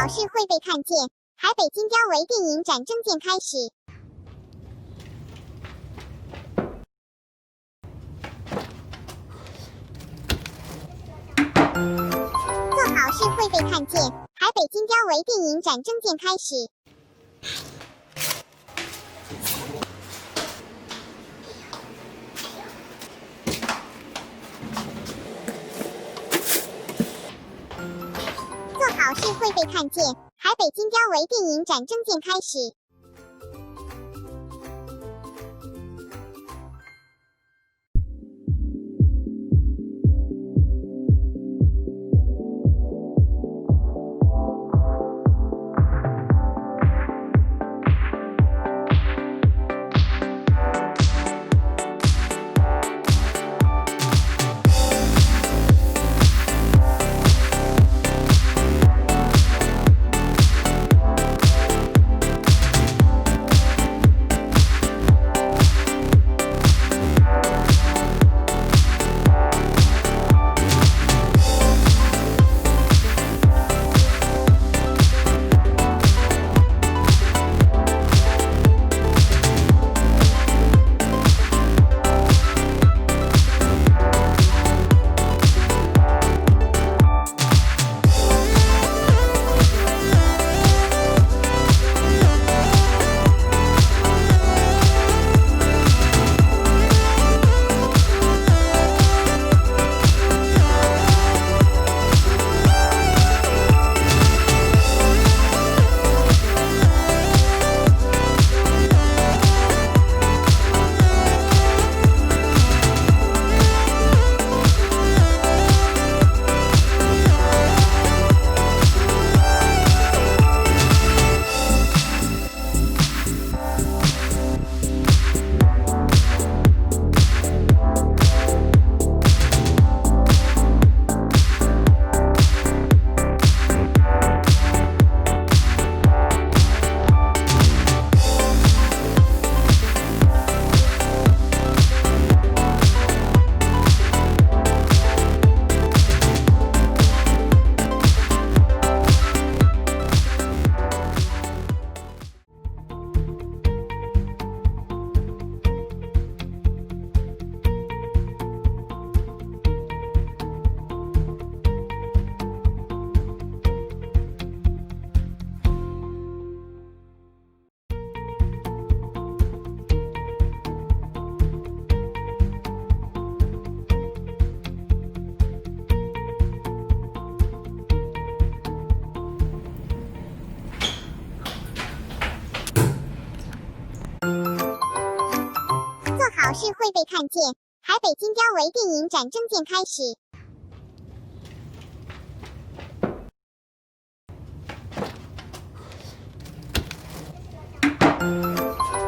好事会被看见。台北金标为电影展征件开始。做好事会被看见。台北金标为电影展征件开始。做好事会被看见。台北金标为电影展征件开始。好事会被看见。台北金标为电影展征件开始。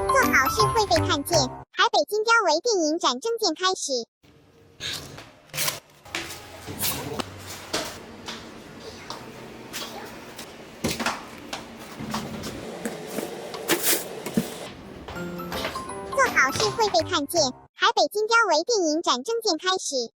做好事会被看见。台北金标为电影展征件开始。做好事会被看见。台北金标为电影展征件开始。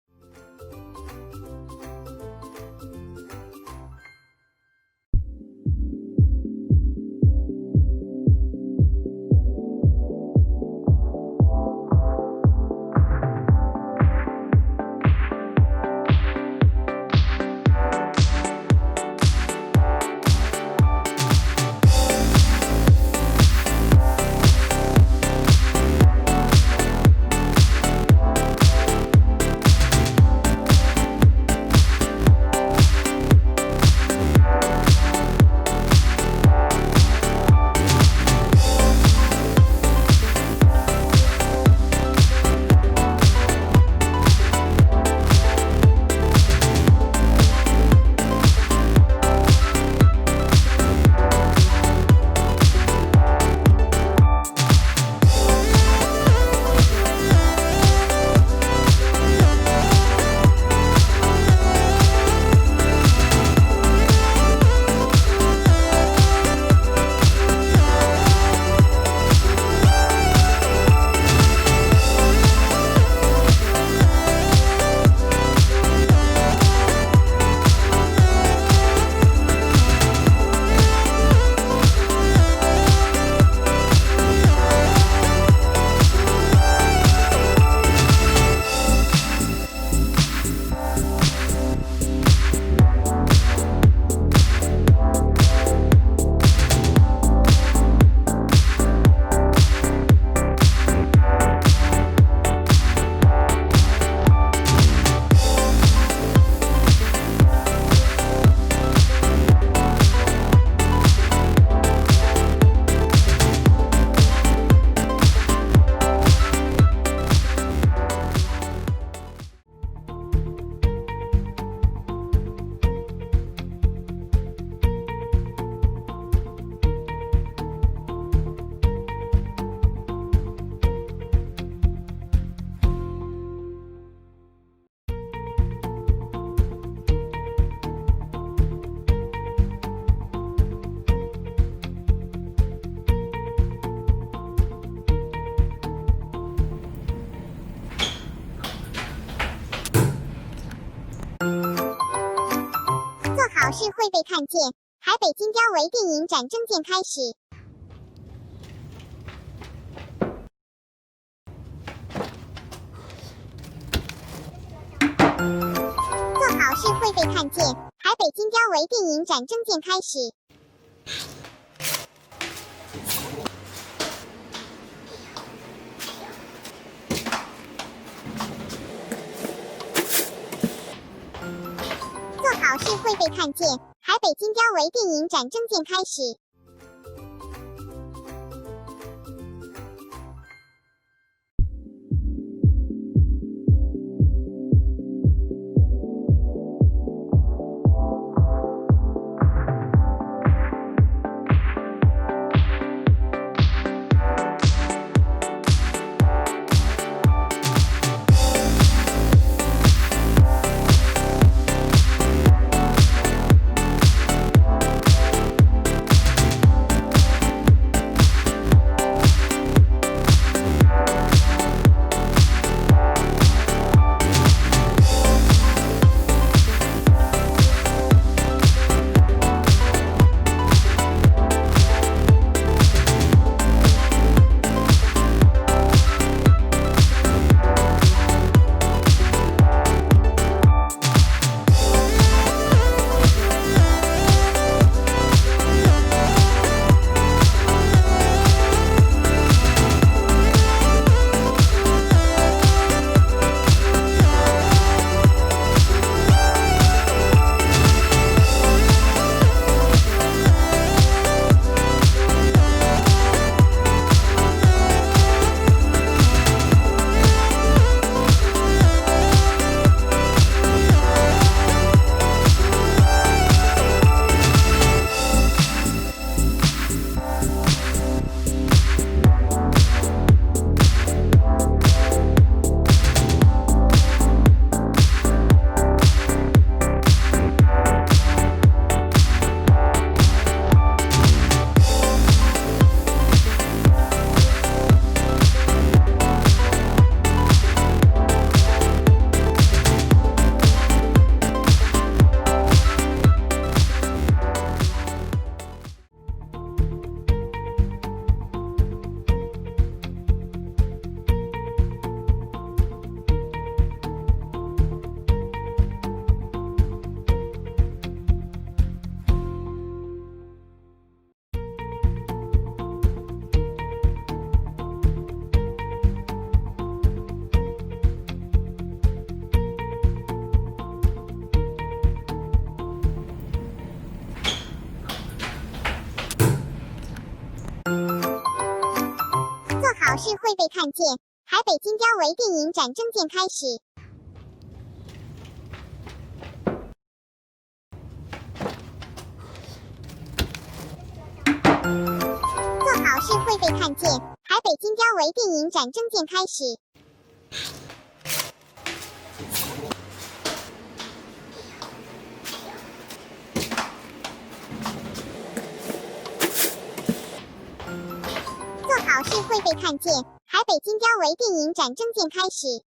好事会被看见。台北金雕微电影展征件开始。做好事会被看见。台北金雕微电影展征件开始。做好事会被看见。台北金雕微电影展征件开始。好事会被看见。台北金雕微电影展征件开始。做好事会被看见。台北金雕微电影展征件开始。做好事会被看见。台北金雕微电影展征件开始。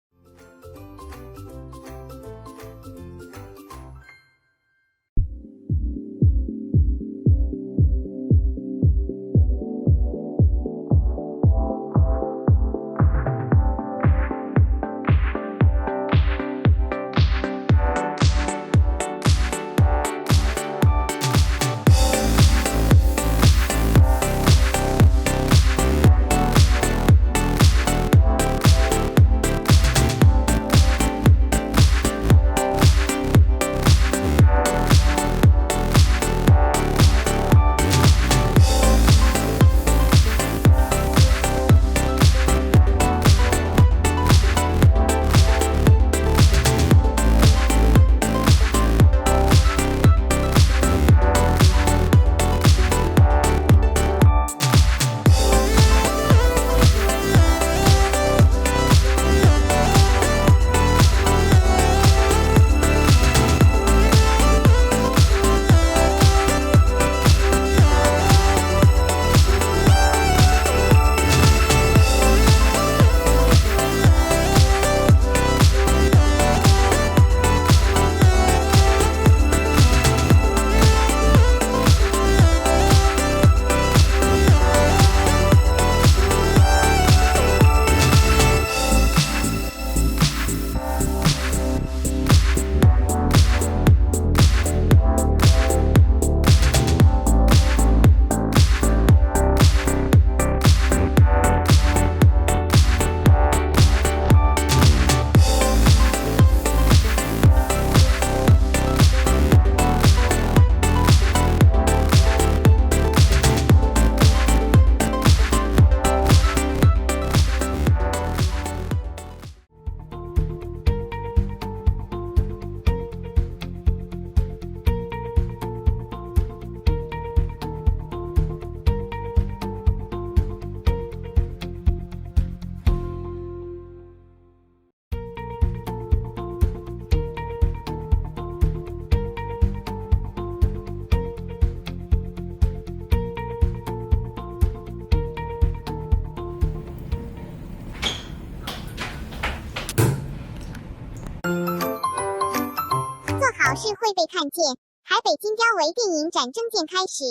会被看见。台北金雕微电影展征件开始。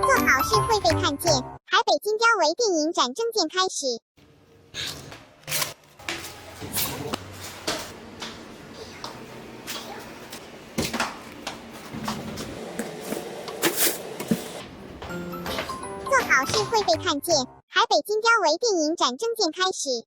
做好事会被看见。台北金雕微电影展征件开始。做好事会被看见。台北金雕微电影展征件开始。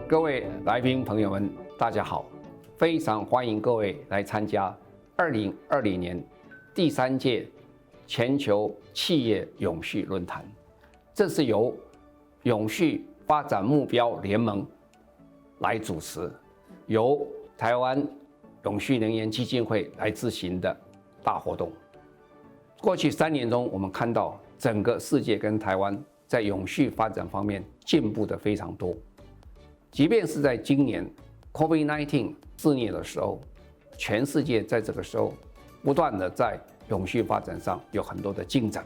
各位来宾朋友们，大家好！非常欢迎各位来参加2020年第3届全球企业永续论坛。这是由永续发展目标联盟来主持，由台湾永续能源基金会来执行的大活动。过去3年中，我们看到整个世界跟台湾在永续发展方面进步的非常多。即便是在今年 COVID-19 肆虐的时候，全世界在这个时候不断的在永续发展上有很多的进展。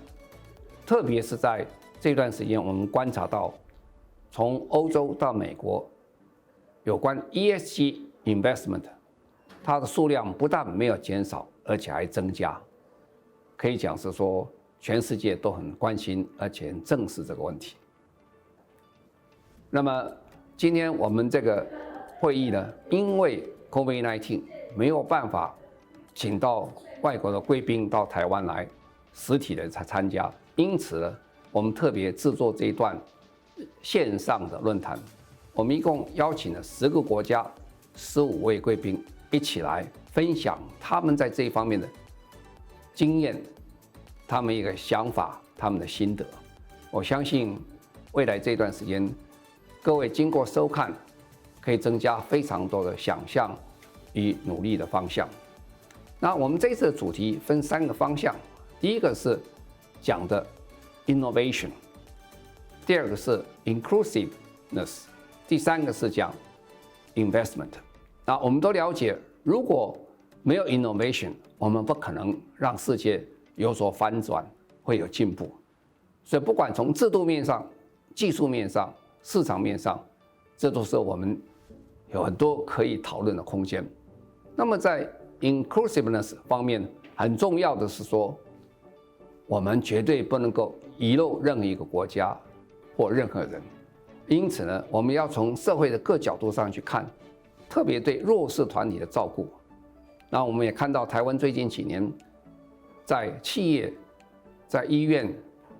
特别是在这段时间，我们观察到，从欧洲到美国，有关 ESG investment， 它的数量不但没有减少，而且还增加。可以讲是说，全世界都很关心，而且很正视这个问题。那么今天我们这个会议呢，因为 COVID-19 没有办法请到外国的贵宾到台湾来实体的参加，因此呢，我们特别制作这一段线上的论坛。我们一共邀请了10个国家15位贵宾一起来分享他们在这一方面的经验，他们一个想法，他们的心得。我相信未来这段时间，各位经过收看，可以增加非常多的想象与努力的方向。那我们这次的主题分3个方向，第一个是讲的 innovation， 第2个是 inclusiveness， 第3个是讲 investment。那我们都了解，如果没有 innovation， 我们不可能让世界有所翻转，会有进步。所以不管从制度面上、技术面上、市场面上，这都是我们有很多可以讨论的空间。那么在 inclusiveness 方面，很重要的是说，我们绝对不能够遗漏任何一个国家或任何人。因此呢，我们要从社会的各角度上去看，特别对弱势团体的照顾。那我们也看到台湾最近几年，在企业、在医院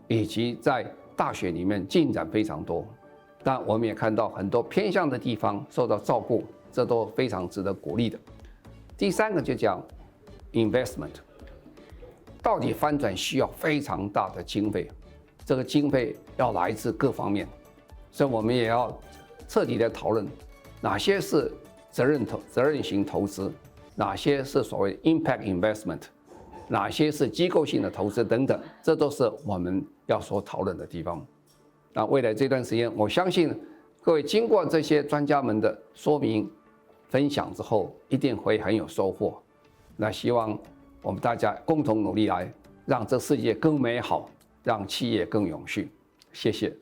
以及在大学里面进展非常多，但我们也看到很多偏向的地方受到照顾，这都非常值得鼓励的。第三个就讲 investment， 到底翻转需要非常大的经费，这个经费要来自各方面，所以我们也要彻底的讨论哪些是责任型投资，哪些是所谓 impact investment， 哪些是机构性的投资等等，这都是我们要所讨论的地方。那未来这段时间，我相信各位经过这些专家们的说明分享之后，一定会很有收获。那希望我们大家共同努力来让这世界更美好，让企业更永续。谢谢。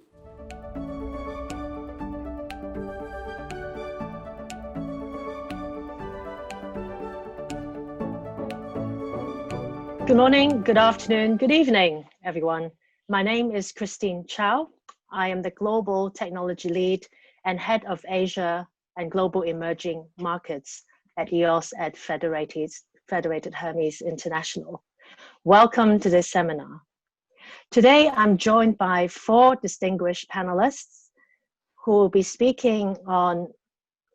Good morning, good afternoon, good evening, everyone. My name is Christine Chow. I am the Global Technology Lead and Head of Asia and Global Emerging Markets at EOS at Federated Hermes International. Welcome to this seminar. Today, I'm joined by 4 distinguished panelists who will be speaking on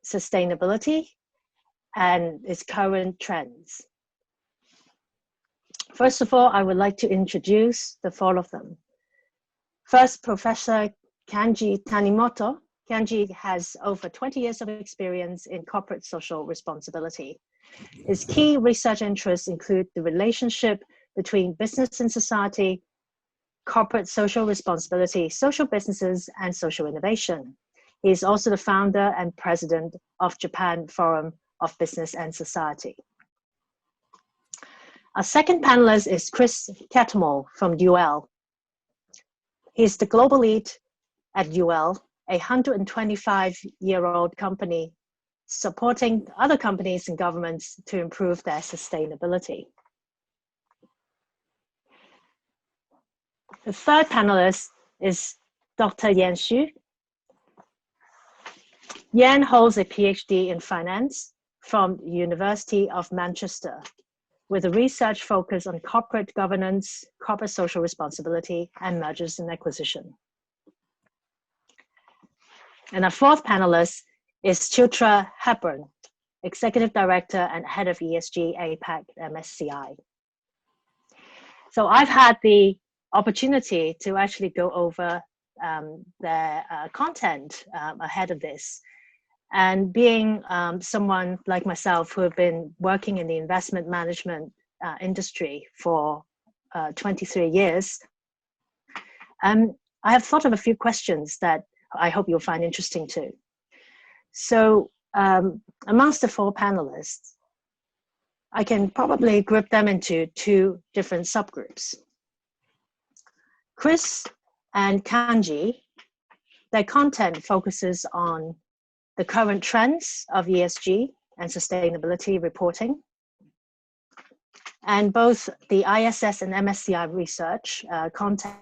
sustainability and its current trends. First of all, I would like to introduce the 4 of them. First, Professor Kanji Tanimoto. Kanji has over 20 years of experience in corporate social responsibility. His key research interests include the relationship between business and society, corporate social responsibility, social businesses, and social innovation. He is also the founder and president of Japan Forum of Business and Society. Our second panelist is Chris Catmull from UL. He's the global lead at UL, a 125-year-old company supporting other companies and governments to improve their sustainability. The third panelist is Dr. Yan Xu. Yan holds a PhD in finance from the University of Manchester, with a research focus on corporate governance, corporate social responsibility, and mergers and acquisition. And our fourth panelist is Chitra Hepburn, Executive Director and Head of ESG APAC MSCI. So I've had the opportunity to actually go over their content ahead of this. And being someone like myself who have been working in the investment management industry for 23 years, I have thought of a few questions that I hope you'll find interesting too. So amongst the 4 panelists, I can probably group them into 2 different subgroups. Chris and Kanji, their content focuses on the current trends of ESG and sustainability reporting. And both the ISS and MSCI research content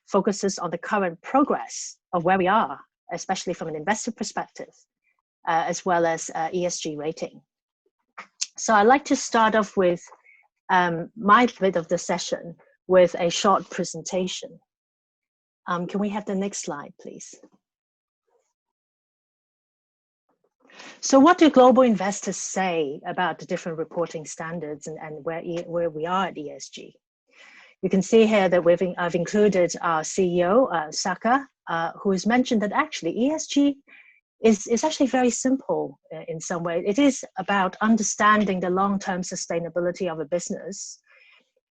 focuses on the current progress of where we are, especially from an investor perspective, as well as ESG rating. So I'd like to start off with my bit of the session with a short presentation. Can we have the next slide, please? So what do global investors say about the different reporting standards and where we are at ESG? You can see here that I've included our CEO, Saka, who has mentioned that actually ESG is actually very simple in some way. It is about understanding the long-term sustainability of a business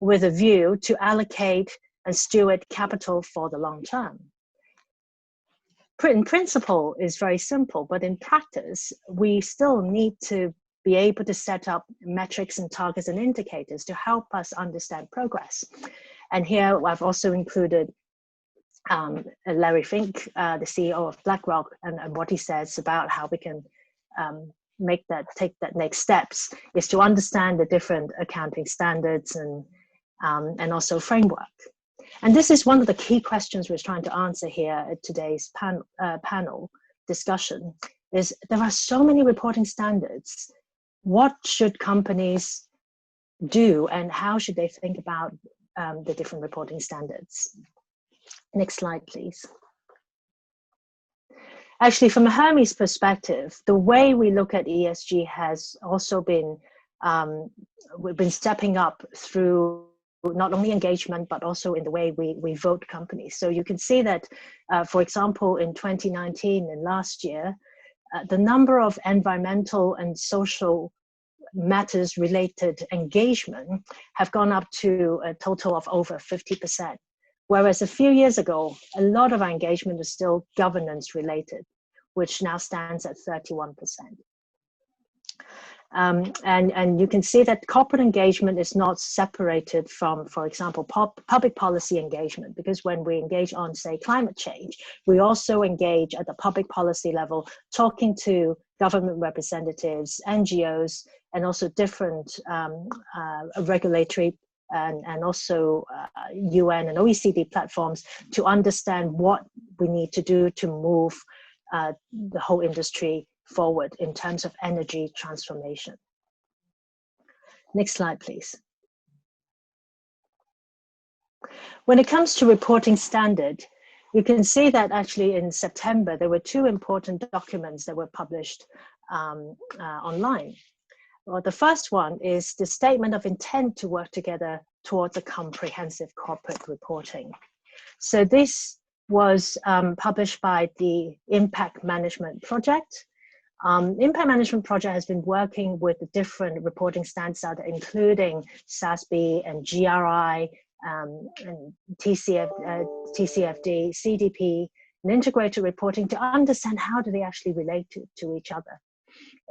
with a view to allocate and steward capital for the long term. In principle is very simple, but in practice, we still need to be able to set up metrics and targets and indicators to help us understand progress. And here I've also included Larry Fink, the CEO of BlackRock, and what he says about how we can take that next steps is to understand the different accounting standards and also framework. And this is one of the key questions we're trying to answer here at today's panel discussion. Is there are so many reporting standards. What should companies do, and how should they think about the different reporting standards? Next slide, please. Actually, from a Hermes perspective, the way we look at ESG has also been, we've been stepping up through not only engagement, but also in the way we vote companies. So you can see that, for example, in 2019 and last year, the number of environmental and social matters related engagement have gone up to a total of over 50%. Whereas a few years ago, a lot of our engagement was still governance related, which now stands at 31%. And you can see that corporate engagement is not separated from, for example, public policy engagement, because when we engage on, say, climate change, we also engage at the public policy level, talking to government representatives, NGOs, and also different regulatory and also UN and OECD platforms to understand what we need to do to move the whole industry forward in terms of energy transformation. Next slide, please. When it comes to reporting standard, you can see that actually in September, there were two important documents that were published online. Well, the first one is the statement of intent to work together towards a comprehensive corporate reporting. So this was published by the Impact Management Project. Impact Management Project has been working with the different reporting standards out there, including SASB and GRI, and TCFD, CDP, and integrated reporting to understand how do they actually relate to each other.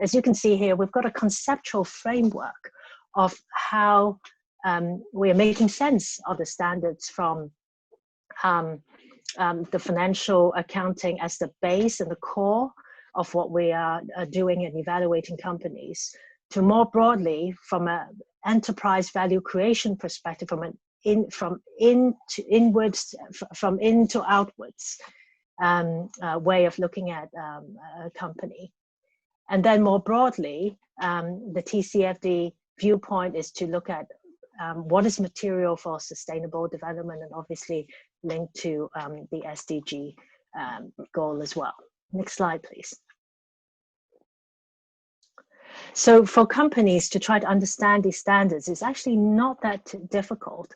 As you can see here, we've got a conceptual framework of how we are making sense of the standards from the financial accounting as the base and the core of what we are doing and evaluating companies, to more broadly from an enterprise value creation perspective, from in to outwards way of looking at a company. And then more broadly, the TCFD viewpoint is to look at what is material for sustainable development, and obviously linked to the SDG goal as well. Next slide, please. So for companies to try to understand these standards, it's actually not that difficult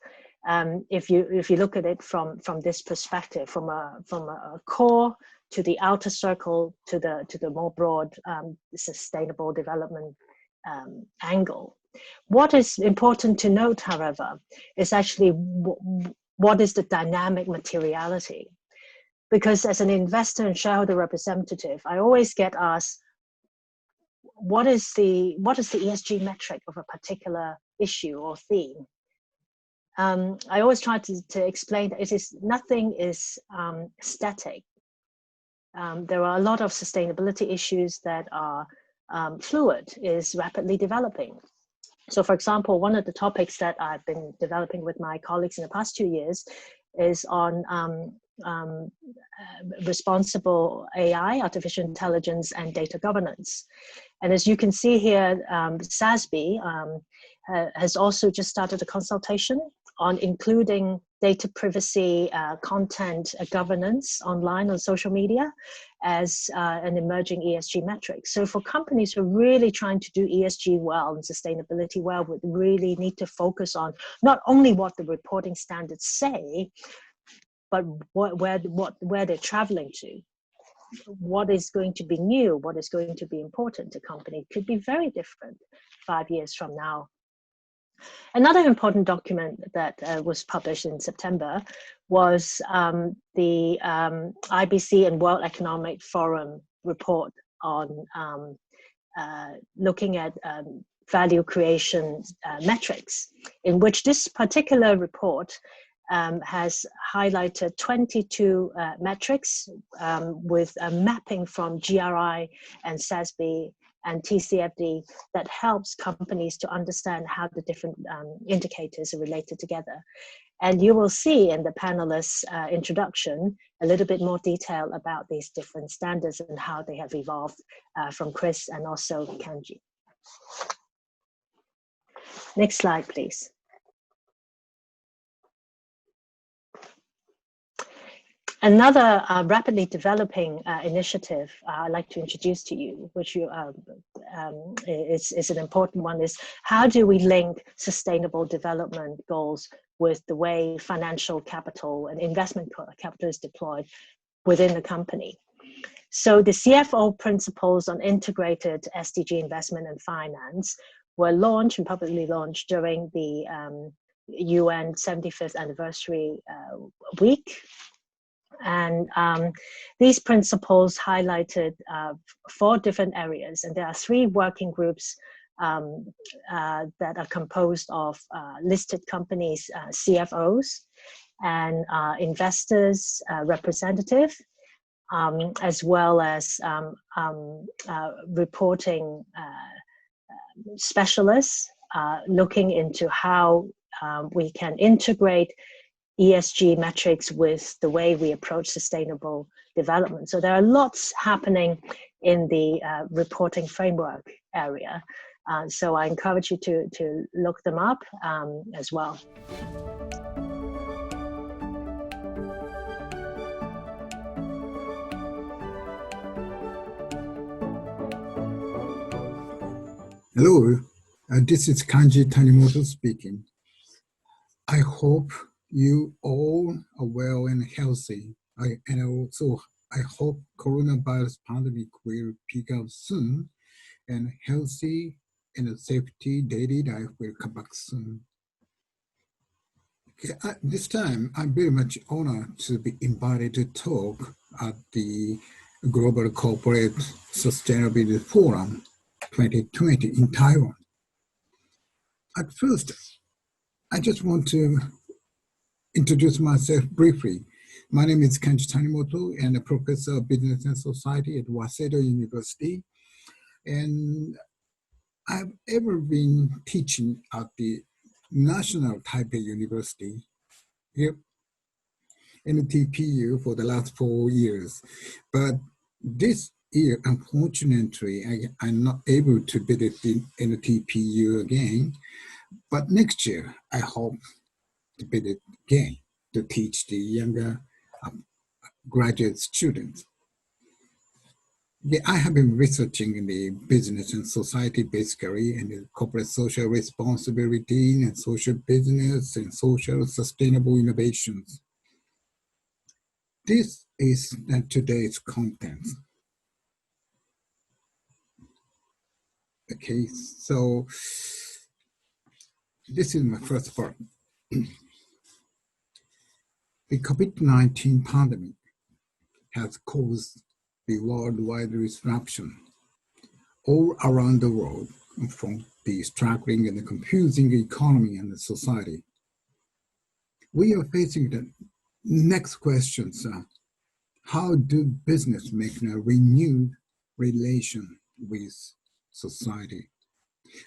if you look at it from this perspective, from a core to the outer circle to the more broad sustainable development angle. What is important to note, however, is actually what is the dynamic materiality. Because as an investor and shareholder representative, I always get asked, what is the ESG metric of a particular issue or theme? I always try to explain that nothing is static. There are a lot of sustainability issues that are fluid, is rapidly developing. So for example, one of the topics that I've been developing with my colleagues in the past 2 years is on responsible AI, artificial intelligence, and data governance. And as you can see here, SASB has also just started a consultation on including data privacy, content governance online on social media as an emerging ESG metric. So for companies who are really trying to do ESG well and sustainability well, would really need to focus on not only what the reporting standards say, but where they're traveling to. What is going to be new, what is going to be important to company could be very different 5 years from now. Another important document that was published in September was the IBC and World Economic Forum report on looking at value creation metrics, in which this particular report has highlighted 22 metrics with a mapping from GRI and SASB and TCFD that helps companies to understand how the different indicators are related together. And you will see in the panelists' introduction a little bit more detail about these different standards and how they have evolved from Chris and also Kanji. Next slide, please. Another rapidly developing initiative I'd like to introduce to you, which is an important one, is how do we link sustainable development goals with the way financial capital and investment capital is deployed within the company. So the CFO principles on integrated SDG investment and finance were launched and publicly launched during the UN 75th anniversary week. And these principles highlighted 4 different areas, and there are 3 working groups that are composed of listed companies, CFOs, and investors, representative, as well as reporting specialists looking into how we can integrate ESG metrics with the way we approach sustainable development. So there are lots happening in the reporting framework area. So I encourage you to look them up as well. Hello, this is Kanji Tanimoto speaking. I hope you all are well and healthy. And also, I hope coronavirus pandemic will pick up soon, and healthy and safety daily life will come back soon. Okay, this time, I'm very much honored to be invited to talk at the Global Corporate Sustainability Forum 2020 in Taiwan. At first, I just want to introduce myself briefly. My name is Kanji Tanimoto, and a professor of business and society at Waseda University. And I've ever been teaching at the National Taipei University, here, NTPU, for the last 4 years. But this year, unfortunately, I'm not able to visit the NTPU again. But next year, I hope to visit again to teach the younger graduate students. I have been researching in the business and society basically, and the corporate social responsibility and social business and social sustainable innovations. This is today's content. Okay, so this is my first part. The COVID-19 pandemic has caused the worldwide disruption all around the world, from the struggling and the confusing economy and the society. We are facing the next questions. How do business make a renewed relation with society?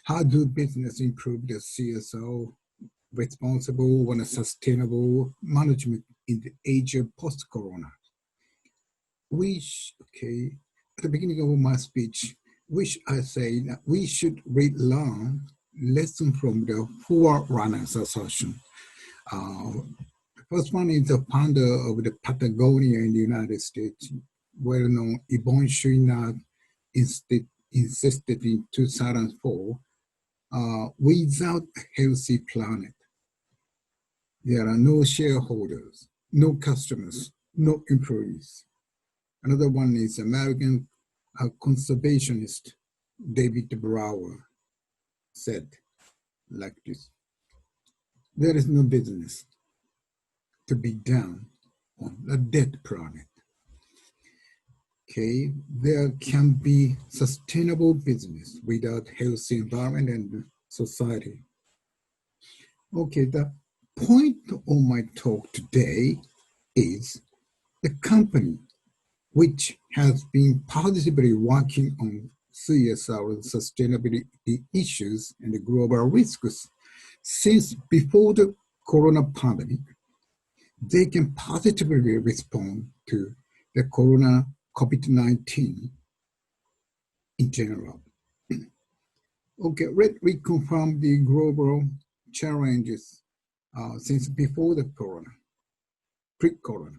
How do business improve the CSO, responsible and sustainable management in the age of post-corona? Okay, at the beginning of my speech, I say that we should relearn lessons from the Forerunners Association. The first one is the founder of the Patagonia in the United States, well-known Eugene Chien, insisted in 2004, without a healthy planet, there are no shareholders, no customers, no employees. Another one is American conservationist David Brower said like this: there is no business to be done on a dead planet. Okay, there can be sustainable business without healthy environment and society. Okay, the point of my talk today is the company which has been positively working on CSR sustainability issues and the global risks since before the corona pandemic, they can positively respond to the corona COVID-19 in general. Okay, let me confirm the global challenges since before the corona, pre-corona.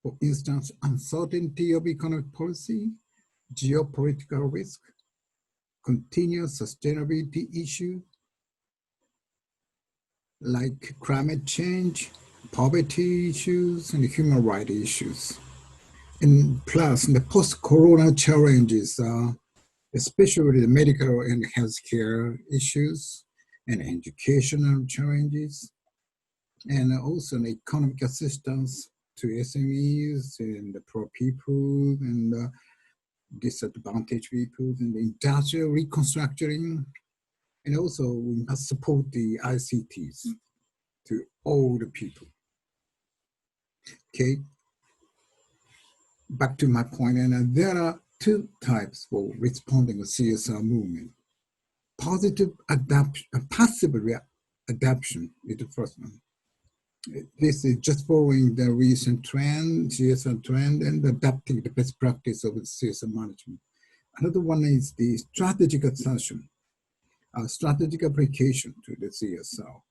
For instance, uncertainty of economic policy, geopolitical risk, continuous sustainability issues like climate change, poverty issues, and human rights issues. And plus, the post-corona challenges are especially the medical and healthcare issues and educational challenges, and also the economic assistance to SMEs and the poor people and disadvantaged people, and the industrial reconstructing. And also we must support the ICTs to all the people. Okay, back to my point, and there are two types for responding to CSR movement. Positive adaptation, passive adaptation is the first one. This is just following the recent trend, CSR trend, and adapting the best practice of CSR management. Another one is the strategic assumption, strategic application to the CSR.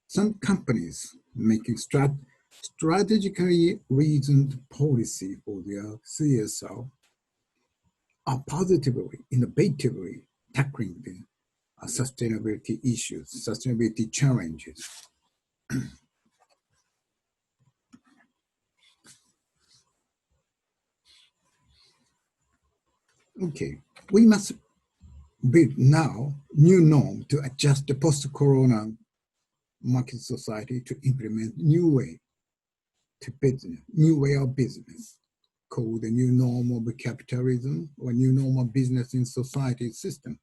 Some companies making strategically reasoned policy for their CSR are positively, innovatively tackling the sustainability issues, sustainability challenges. Okay, we must build now new norm to adjust the post-corona market society to implement new way to business, new way of business, called the new norm of capitalism or new norm of business in society system.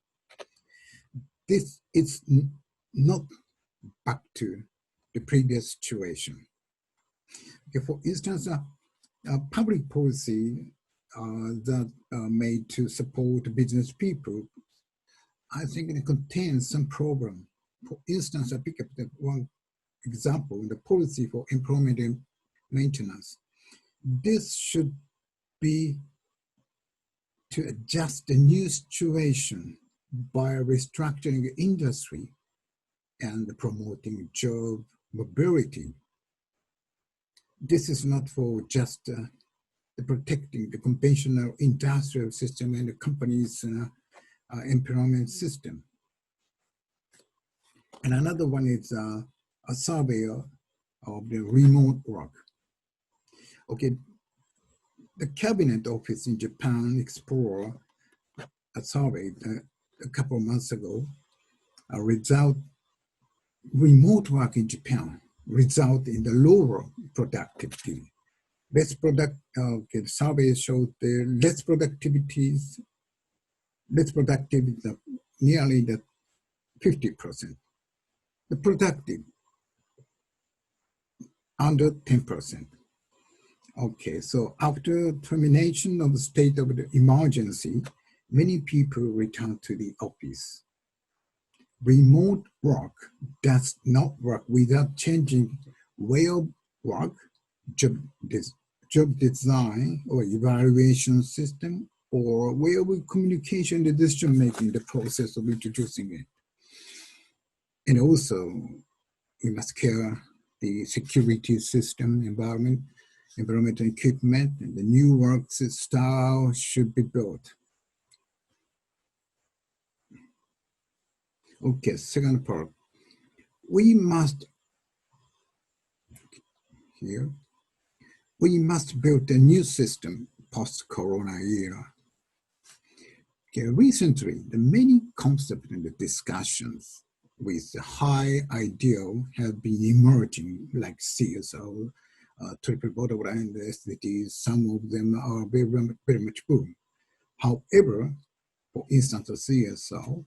This is not back to the previous situation. Okay, for instance, public policy that made to support business people, I think it contains some problem. For instance, I pick up the one example, the policy for employment and maintenance. This should be to adjust the new situation by restructuring the industry and promoting job mobility. This is not for just protecting the conventional industrial system and the company's employment system. And another one is a survey of the remote work. Okay, the Cabinet Office in Japan explored a survey a couple of months ago. Remote work in Japan result in the lower productivity. The survey showed the less productivity, nearly the 50%. The productive, under 10%. Okay, so after termination of the state of the emergency, many people return to the office. Remote work does not work without changing way of work, job design or evaluation system, or way of communication, the decision making, the process of introducing it. And also, we must care the security system, environmental equipment, and the new work style should be built. Okay, second part. We must build a new system post-corona era. Okay, recently, the many concepts and the discussions with the high ideal have been emerging, like CSR, triple bottom line, and the SDGs. Some of them are very much boom. However, for instance, the CSR,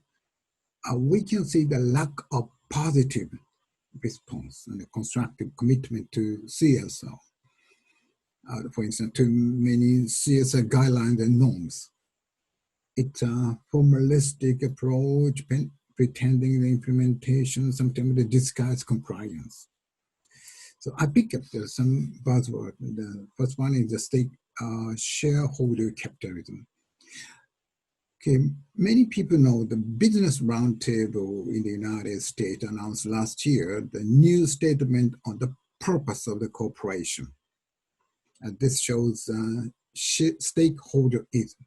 we can see the lack of positive response and a constructive commitment to CSR. For instance, too many CSR guidelines and norms. It's a formalistic approach, pretending the implementation, sometimes the disguise compliance. So I pick up some buzzwords. The first one is the shareholder capitalism. Okay, many people know the Business Roundtable in the United States announced last year the new statement on the purpose of the corporation. And this shows stakeholderism.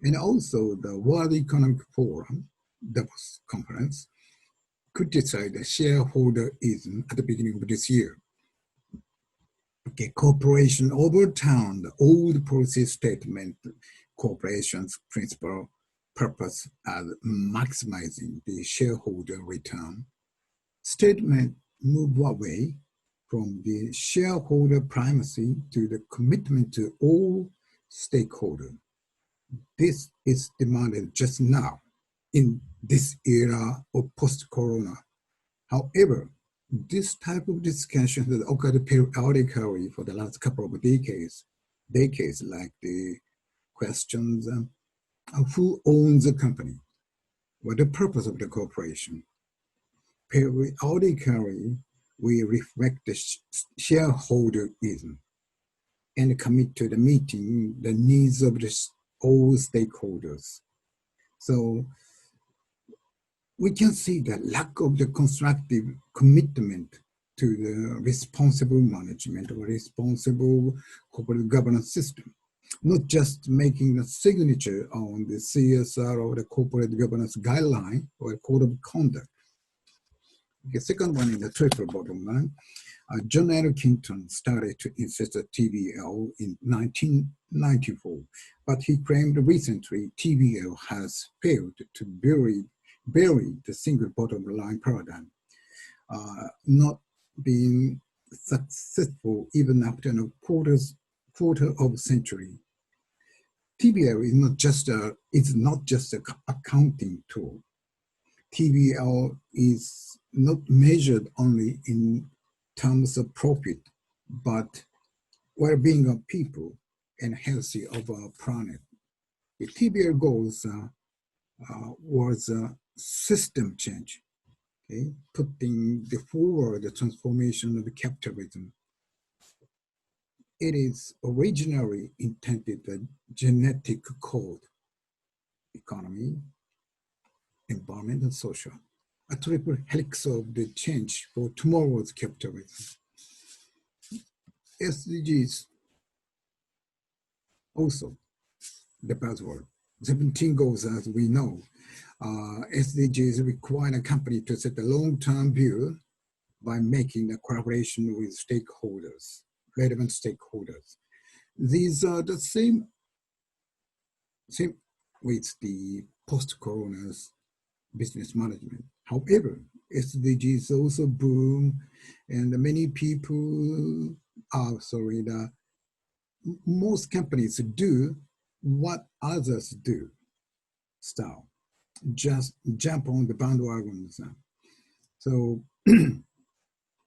And also the World Economic Forum, Davos conference, criticized the shareholderism at the beginning of this year. Okay, corporation overturned the old policy statement, corporation's principal purpose as maximizing the shareholder return. Statement moved away from the shareholder primacy to the commitment to all stakeholders. This is demanded just now in this era of post-corona. However, this type of discussion has occurred periodically for the last couple of decades like the questions of who owns the company, what the purpose of the corporation. Periodically, we reflect the shareholderism and commit to the meeting the needs of all stakeholders. So we can see the lack of the constructive commitment to the responsible management or responsible corporate governance system, not just making a signature on the CSR or the corporate governance guideline or code of conduct. The second one is the triple bottom line. John L. Kenton started to insist on TVL in 1994, but he claimed recently TVL has failed to bury the single bottom line paradigm, not being successful even after a quarter of a century. TVL is not just an accounting tool. TVL is not measured only in terms of profit, but well-being of people and healthy of our planet. The TVL goals was a system change, okay? Putting forward the transformation of capitalism. It is originally intended the genetic code, economy, environment, and social, a triple helix of the change for tomorrow's capitalism. SDGs, also the buzzword. 17 goals, as we know. SDGs require a company to set a long-term view by making a collaboration with stakeholders, relevant stakeholders. These are the same with the post-corona's business management. However, SDGs also boom, and many people most companies do what others do style, just jump on the bandwagons. So in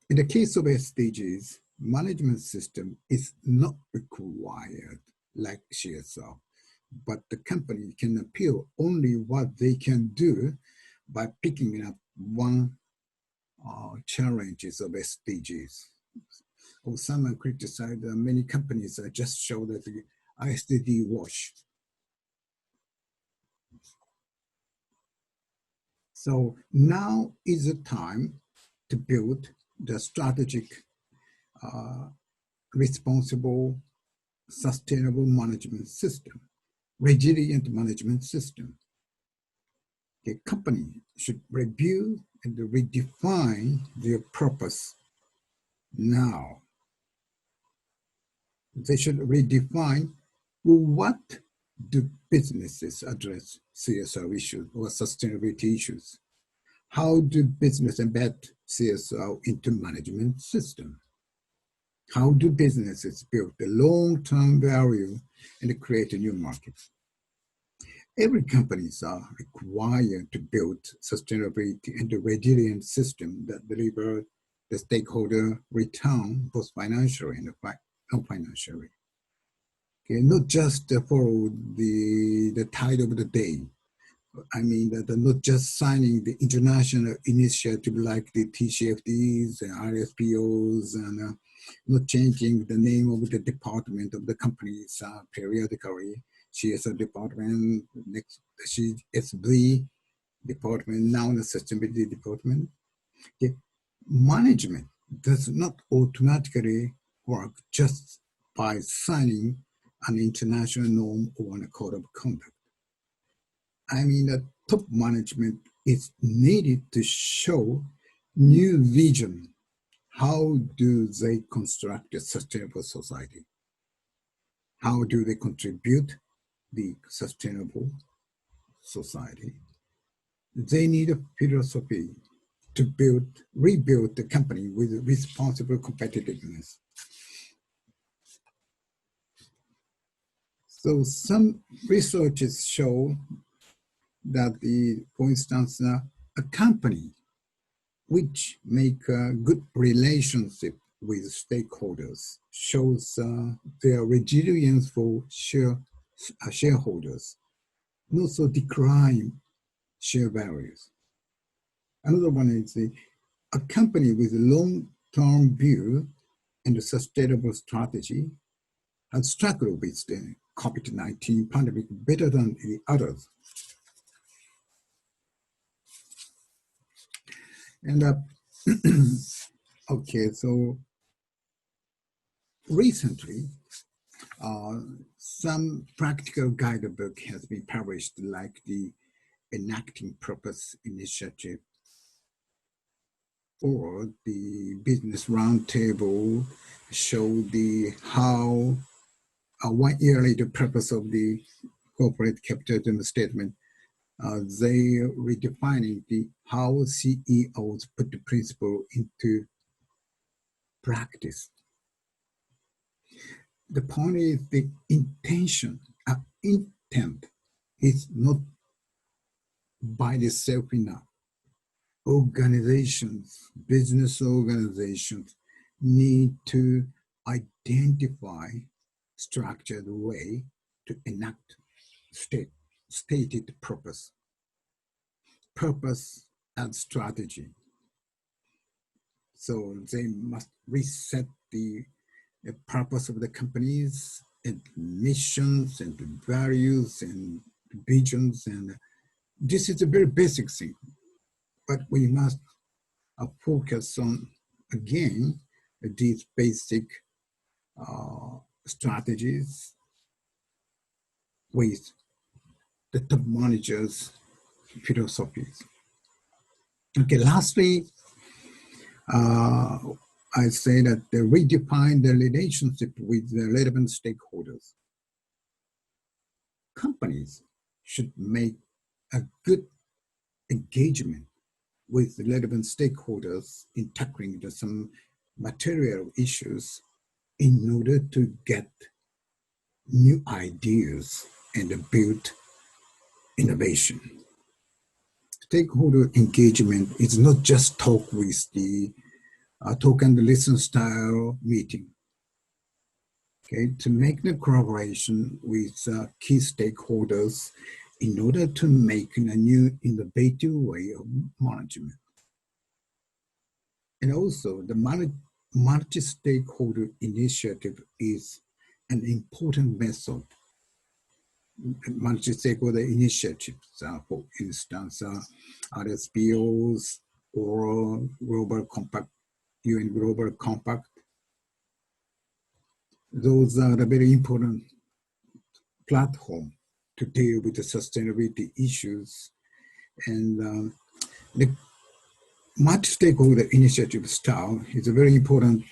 the case of SDGs, management system is not required like CSR, but the company can appeal only what they can do by picking up one challenges of SDGs. Or someone criticized many companies just show that the ISD wash. So now is the time to build the strategic, responsible, sustainable management system, resilient management system. The company should review and redefine their purpose now. They should redefine what do businesses address CSR issues or sustainability issues. How do business embed CSR into management system? How do businesses build the long-term value and create a new market? Every companies are required to build sustainability and a resilient system that deliver the stakeholder return, both financially and non-financially. Okay, not just follow the tide of the day. I mean that not just signing the international initiative like the TCFDs and RSPOs and not changing the name of the department of the companies periodically. CSR department, next CSV department, now the sustainability department. Okay. Management does not automatically work just by signing an international norm or a code of conduct. I mean, the top management is needed to show new vision. How do they construct a sustainable society? How do they contribute the sustainable society? They need a philosophy to rebuild the company with responsible competitiveness. So some researches show that for instance, a company which make a good relationship with stakeholders shows their resilience for shareholders, and also decline share values. Another one is a company with a long-term view and a sustainable strategy has struggled with the COVID-19 pandemic better than the others. And okay, so recently, some practical guidebook has been published, like the Enacting Purpose Initiative or the Business Roundtable show how 1 year later purpose of the corporate capitalism statement. They redefining how CEOs put the principle into practice. The point is the intent is not by itself enough. Organizations, business organizations need to identify structured way to enact stated purpose and strategy. So they must reset the purpose of the companies and missions and values and visions, and this is a very basic thing, but we must focus on again these basic strategies with the top managers' philosophies. Okay, lastly, I say that they redefine the relationship with the relevant stakeholders. Companies should make a good engagement with the relevant stakeholders in tackling some material issues in order to get new ideas and build innovation. Stakeholder engagement is not just talk with the talk and listen style meeting. Okay, to make the collaboration with key stakeholders in order to make a new innovative way of management. And also the multi-stakeholder initiative is an important method. Multi-stakeholder initiatives, for instance, RSPOs or Global Compact, UN Global Compact. Those are a very important platform to deal with the sustainability issues. And the multi-stakeholder initiative style is a very important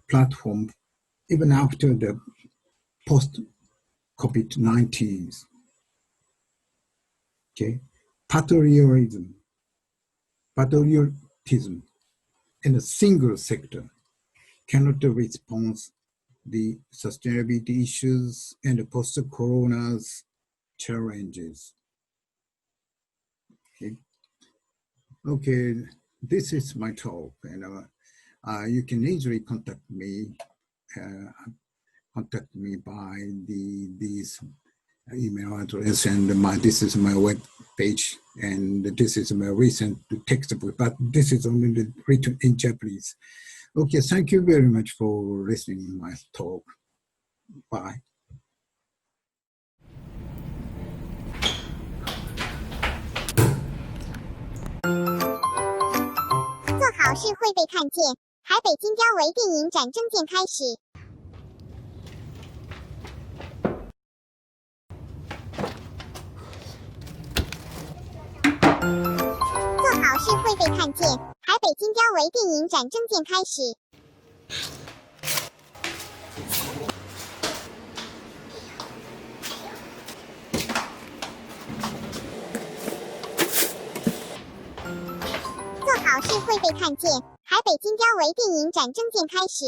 platform even after the post-COVID-19. Okay, patriotism in a single sector cannot respond the sustainability issues and the post-corona's challenges. Okay, this is my talk, and you can easily contact me contact me by this email address, and this is my web page, and this is my recent textbook, but this is only written in Japanese. Okay, thank you very much for listening to my talk. Bye. 做好事会被看见。海北金雕微电影展征件开始。做好事会被看见。海北金雕微电影展征件开始。做好事会被看见。海北金雕微电影展征件开始。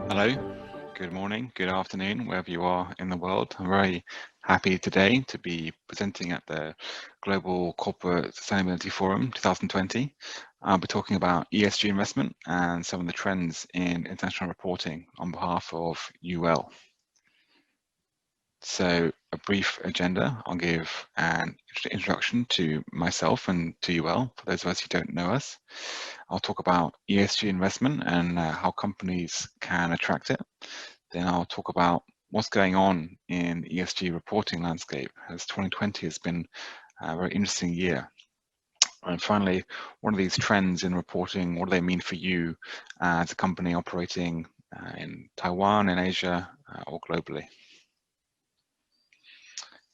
Hello, good morning, good afternoon, wherever you are in the world. I'm very happy today to be presenting at the Global Corporate Sustainability Forum 2020. I'll be talking about ESG investment and some of the trends in international reporting on behalf of UL. So a brief agenda, I'll give an introduction to myself and to UL, for those of us who don't know us. I'll talk about ESG investment and how companies can attract it. Then I'll talk about what's going on in ESG reporting landscape, as 2020 has been a very interesting year. And finally, what are these trends in reporting? What do they mean for you as a company operating in Taiwan, in Asia, or globally?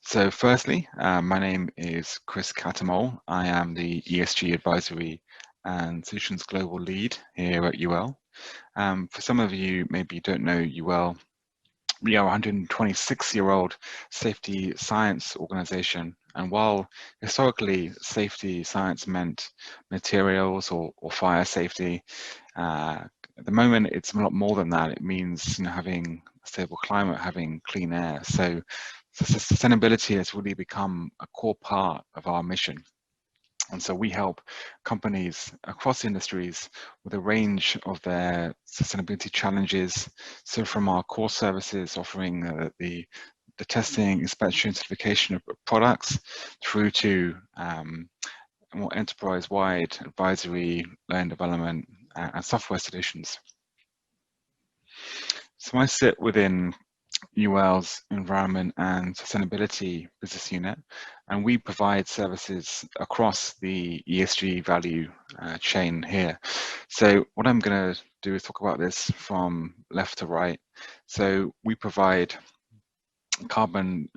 So firstly, my name is Chris Catamol. I am the ESG Advisory and Solutions Global Lead here at UL. For some of you, maybe don't know UL, we are a 126-year-old safety science organization. And while historically safety science meant materials or fire safety, at the moment it's a lot more than that. It means having a stable climate, having clean air. So sustainability has really become a core part of our mission. And so we help companies across industries with a range of their sustainability challenges. So from our core services offering the testing, inspection, certification of products through to more enterprise-wide advisory, learning development, and software solutions. So I sit within UL's Environment and Sustainability Business Unit, and we provide services across the ESG value chain here. So what I'm going to do is talk about this from left to right. So we provide carbon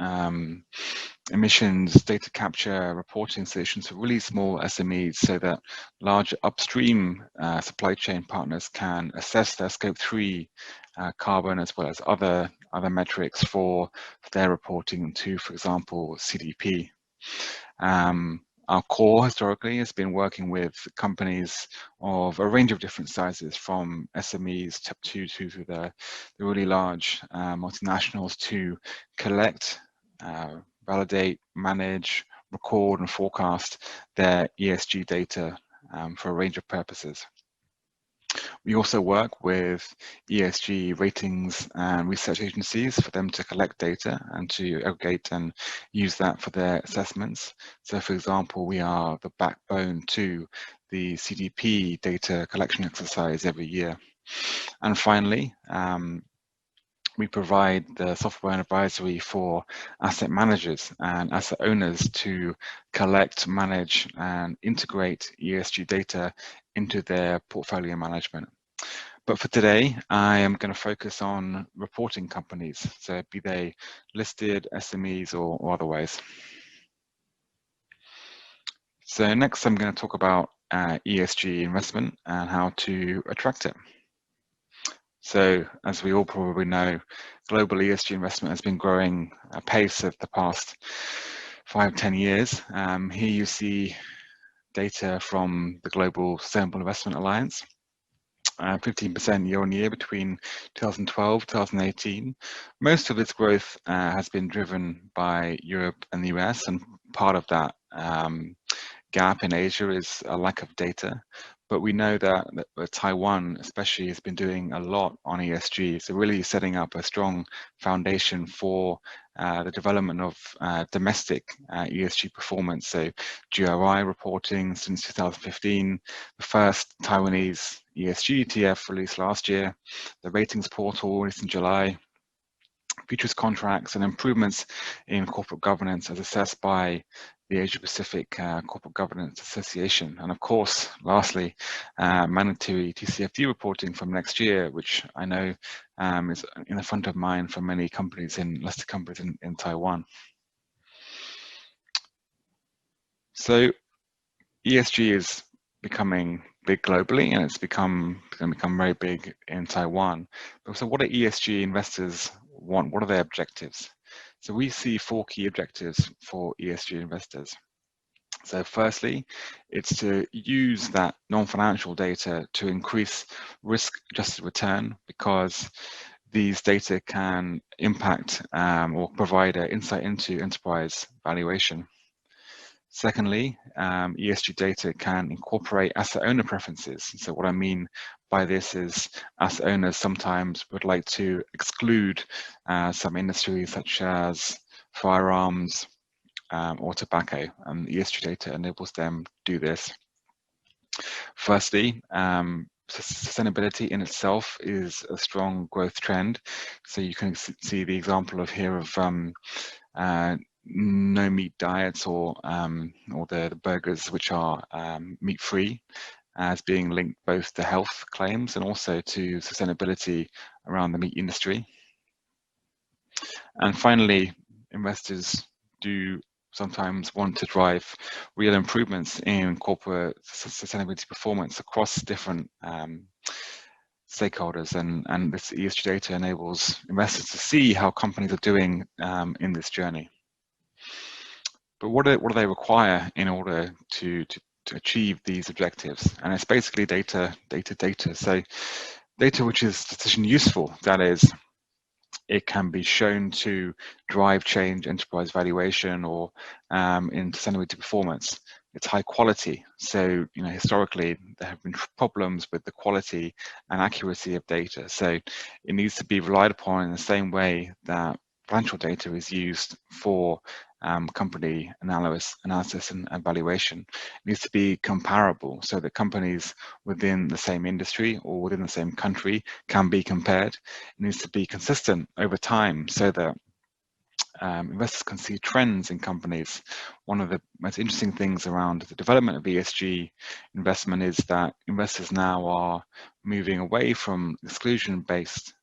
emissions data capture reporting solutions for really small SMEs, so that large upstream supply chain partners can assess their scope 3 carbon as well as other metrics for their reporting to, for example, CDP. Our core historically has been working with companies of a range of different sizes, from SMEs top 2 to the really large multinationals, to collect, validate, manage, record and forecast their ESG data for a range of purposes. We also work with ESG ratings and research agencies for them to collect data and to aggregate and use that for their assessments. So for example, we are the backbone to the CDP data collection exercise every year. And finally, we provide the software and advisory for asset managers and asset owners to collect, manage, and integrate ESG data into their portfolio management. But for today, I am going to focus on reporting companies, so be they listed, SMEs, or otherwise. So next, I'm going to talk about ESG investment and how to attract it. So as we all probably know, global ESG investment has been growing at a pace of the past 5-10 years. Here you see data from the Global Sustainable Investment Alliance. 15% year on year between 2012 2018. Most of its growth has been driven by Europe and the US, and part of that gap in Asia is a lack of data. But we know that Taiwan especially has been doing a lot on ESG, so really setting up a strong foundation for the development of domestic ESG performance. So GRI reporting since 2015, the first Taiwanese ESG ETF released last year, the ratings portal released in July, futures contracts, and improvements in corporate governance as assessed by the Asia Pacific Corporate Governance Association. And of course, lastly, mandatory TCFD reporting from next year, which I know is in the front of mind for many companies listed companies in Taiwan. So ESG is becoming big globally, and it's going to become very big in Taiwan. So what do ESG investors want? What are their objectives? So we see 4 key objectives for ESG investors. So firstly, it's to use that non-financial data to increase risk-adjusted return, because these data can impact or provide an insight into enterprise valuation. Secondly, ESG data can incorporate asset owner preferences. So what I mean by this is asset owners sometimes would like to exclude some industries such as firearms or tobacco, and ESG data enables them to do this. Firstly, sustainability in itself is a strong growth trend. So you can see the example here of no meat diets or the burgers which are meat free as being linked both to health claims and also to sustainability around the meat industry. And finally, investors do sometimes want to drive real improvements in corporate sustainability performance across different stakeholders, and this ESG data enables investors to see how companies are doing in this journey. But what do they require in order to achieve these objectives? And it's basically data. So data which is decision useful, that is, it can be shown to drive change, enterprise valuation, or in sustainability performance. It's high quality. So, historically, there have been problems with the quality and accuracy of data. So it needs to be relied upon in the same way that financial data is used for company analysis and evaluation. It needs to be comparable so that companies within the same industry or within the same country can be compared. It needs to be consistent over time so that investors can see trends in companies. One of the most interesting things around the development of ESG investment is that investors now are moving away from exclusion-based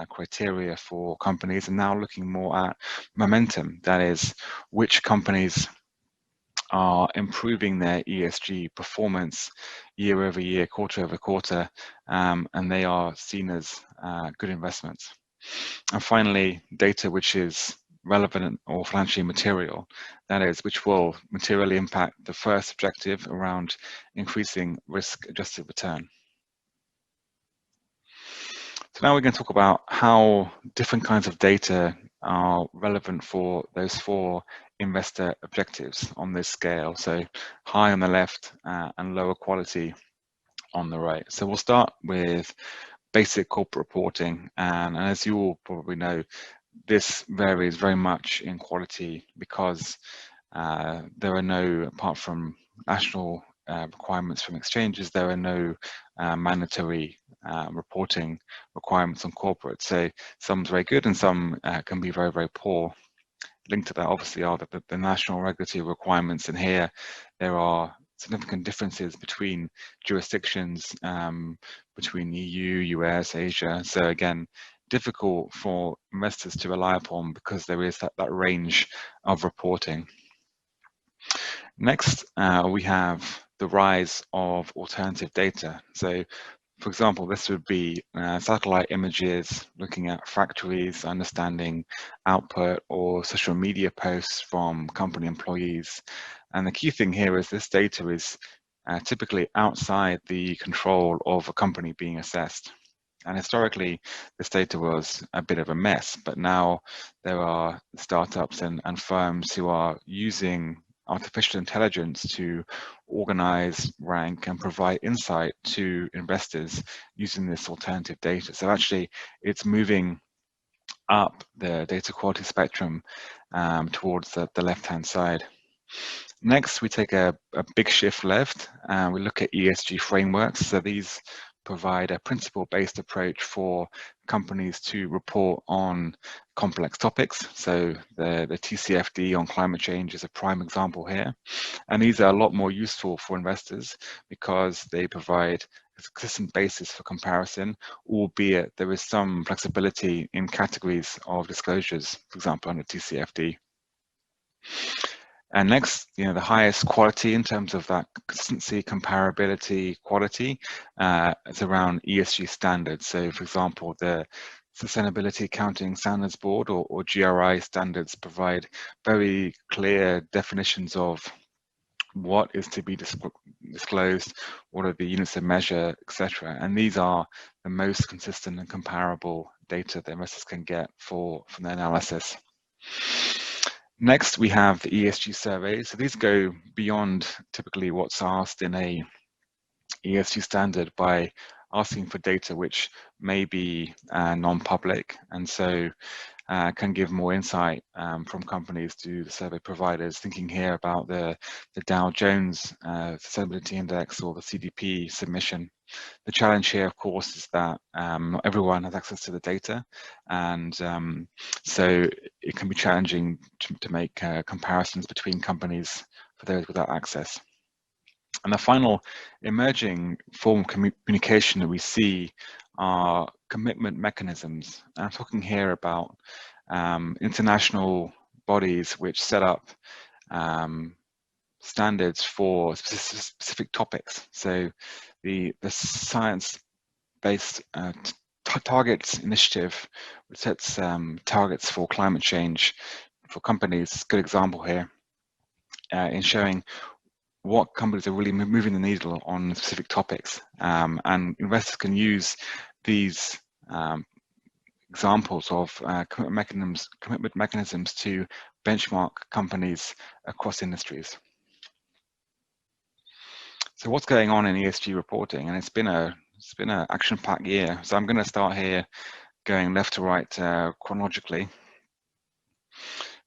criteria for companies and now looking more at momentum. That is, which companies are improving their ESG performance year over year, quarter over quarter, and they are seen as good investments. And finally, data which is relevant or financially material, that is, which will materially impact the first objective around increasing risk-adjusted return. So now we're going to talk about how different kinds of data are relevant for those 4 investor objectives on this scale. So high on the left and lower quality on the right. So we'll start with basic corporate reporting, and as you all probably know, this varies very much in quality because there are no, apart from national requirements from exchanges, there are no mandatory reporting requirements on corporate. So some's very good and some can be very, very poor. Linked to that obviously are the national regulatory requirements, and here there are significant differences between jurisdictions, between EU, US, Asia. So again, difficult for investors to rely upon because there is that range of reporting. Next, we have the rise of alternative data. So for example, this would be satellite images looking at factories, understanding output, or social media posts from company employees. And the key thing here is this data is typically outside the control of a company being assessed. And historically, this data was a bit of a mess, but now there are startups and firms who are using artificial intelligence to organize, rank, and provide insight to investors using this alternative data. So actually, it's moving up the data quality spectrum towards the left-hand side. Next, we take a big shift left, and we look at ESG frameworks. So these provide a principle-based approach for companies to report on complex topics. So the TCFD on climate change is a prime example here. And these are a lot more useful for investors because they provide a consistent basis for comparison, albeit there is some flexibility in categories of disclosures, for example, under TCFD. And next, the highest quality in terms of that consistency, comparability, quality is around ESG standards. So, for example, the Sustainability Accounting Standards Board or GRI standards provide very clear definitions of what is to be disclosed, what are the units of measure, etc. And these are the most consistent and comparable data that investors can get from their analysis. Next, we have the ESG surveys. So these go beyond typically what's asked in a ESG standard by asking for data which may be non-public, and so can give more insight from companies to the survey providers, thinking here about the Dow Jones Sustainability Index or the CDP submission. The challenge here, of course, is that not everyone has access to the data, and so it can be challenging to make comparisons between companies for those without access. And the final emerging form of communication that we see are commitment mechanisms. And I'm talking here about international bodies which set up standards for specific topics. So the science-based targets initiative, which sets targets for climate change for companies, is a good example here in showing what companies are really moving the needle on specific topics. And investors can use these examples of commitment mechanisms to benchmark companies across industries. So what's going on in ESG reporting? And it's been an action-packed year. So I'm going to start here going left to right chronologically.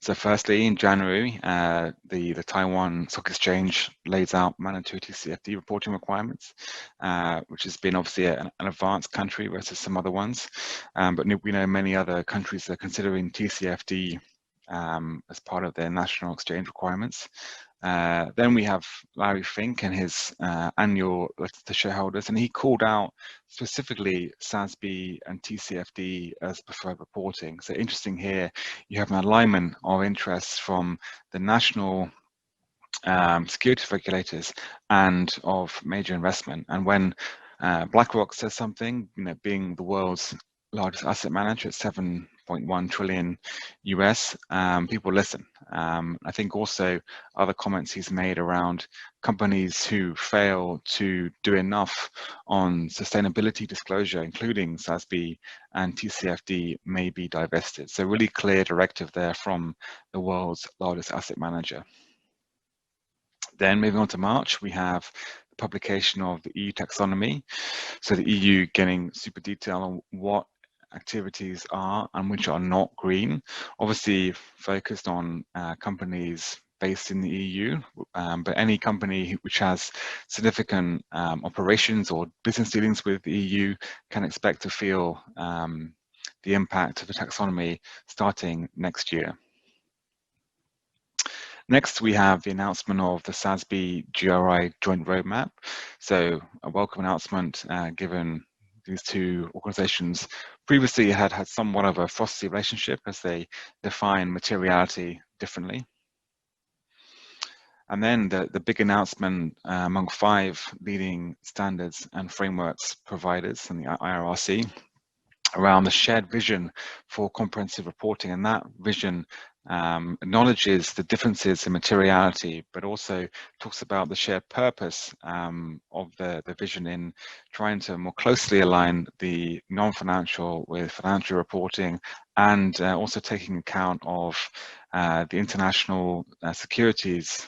So firstly, in January, the Taiwan Stock Exchange lays out mandatory TCFD reporting requirements, which has been obviously an advanced country versus some other ones. But we know many other countries are considering TCFD as part of their national exchange requirements. Then we have Larry Fink and his annual letter to shareholders, and he called out specifically SASB and TCFD as preferred reporting. So interesting here, you have an alignment of interests from the national security regulators and of major investment. And when BlackRock says something, being the world's largest asset manager at 7.1 trillion US, people listen. I think also other comments he's made around companies who fail to do enough on sustainability disclosure, including SASB and TCFD, may be divested. So really clear directive there from the world's largest asset manager. Then moving on to March, we have the publication of the EU taxonomy. So the EU getting super detailed on what activities are and which are not green, obviously focused on companies based in the EU, but any company which has significant operations or business dealings with the EU can expect to feel the impact of the taxonomy starting next year. Next, we have the announcement of the SASB GRI joint roadmap. So a welcome announcement given these two organizations previously had somewhat of a frosty relationship as they define materiality differently. And then the big announcement among 5 leading standards and frameworks providers in the IRRC around the shared vision for comprehensive reporting, and that vision acknowledges the differences in materiality, but also talks about the shared purpose of the vision in trying to more closely align the non-financial with financial reporting, and also taking account of the international securities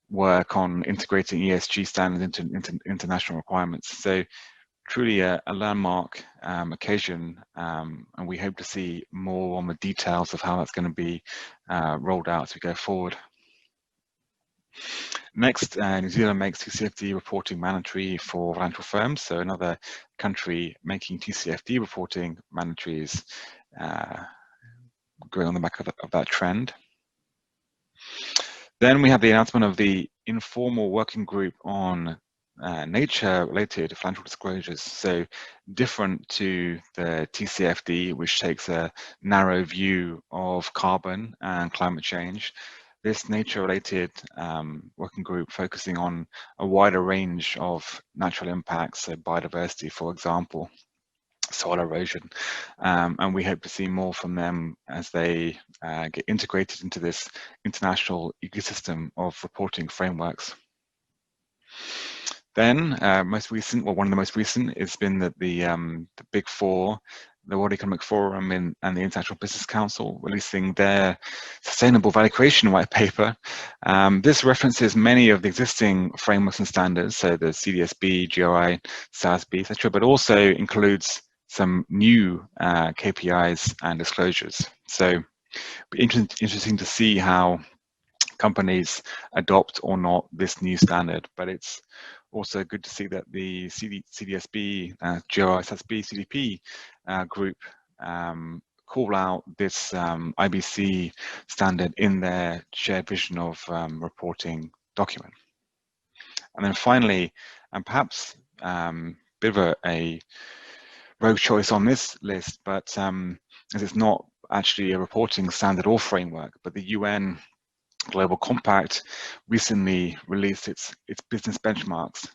work on integrating ESG standards into international requirements. So truly a landmark occasion, and we hope to see more on the details of how that's going to be rolled out as we go forward. Next, New Zealand makes TCFD reporting mandatory for financial firms, so another country making TCFD reporting mandatory is going on the back of that trend. Then we have the announcement of the informal working group on nature-related financial disclosures, so different to the TCFD, which takes a narrow view of carbon and climate change. This nature-related working group focusing on a wider range of natural impacts, so biodiversity, for example, soil erosion, and we hope to see more from them as they get integrated into this international ecosystem of reporting frameworks. Then, most recent, well, one of the most recent has been that the Big Four, the World Economic Forum and the International Business Council, releasing their Sustainable Value Creation White Paper. This references many of the existing frameworks and standards, so the CDSB, GRI, SASB, etc., but also includes some new KPIs and disclosures. So it'll be interesting to see how companies adopt or not this new standard, but it's also good to see that the CDSB, GRI, SASB, CDP group call out this IBC standard in their shared vision of reporting document. And then finally, and perhaps a bit of a rogue choice on this list, but as it's not actually a reporting standard or framework, but the UN Global Compact recently released its business benchmarks.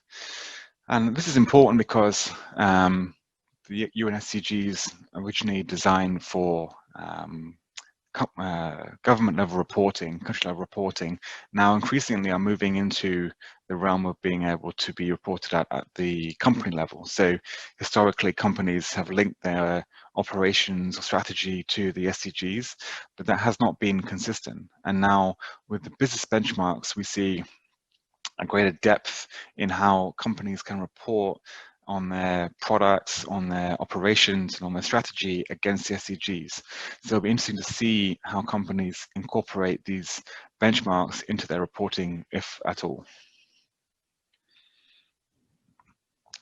And this is important because the UN SDGs originally designed for government level reporting, country level reporting, now increasingly are moving into the realm of being able to be reported at the company level. So historically, companies have linked their operations or strategy to the SDGs, but that has not been consistent. And now with the business benchmarks, we see a greater depth in how companies can report on their products, on their operations, and on their strategy against the SDGs. So it'll be interesting to see how companies incorporate these benchmarks into their reporting, if at all.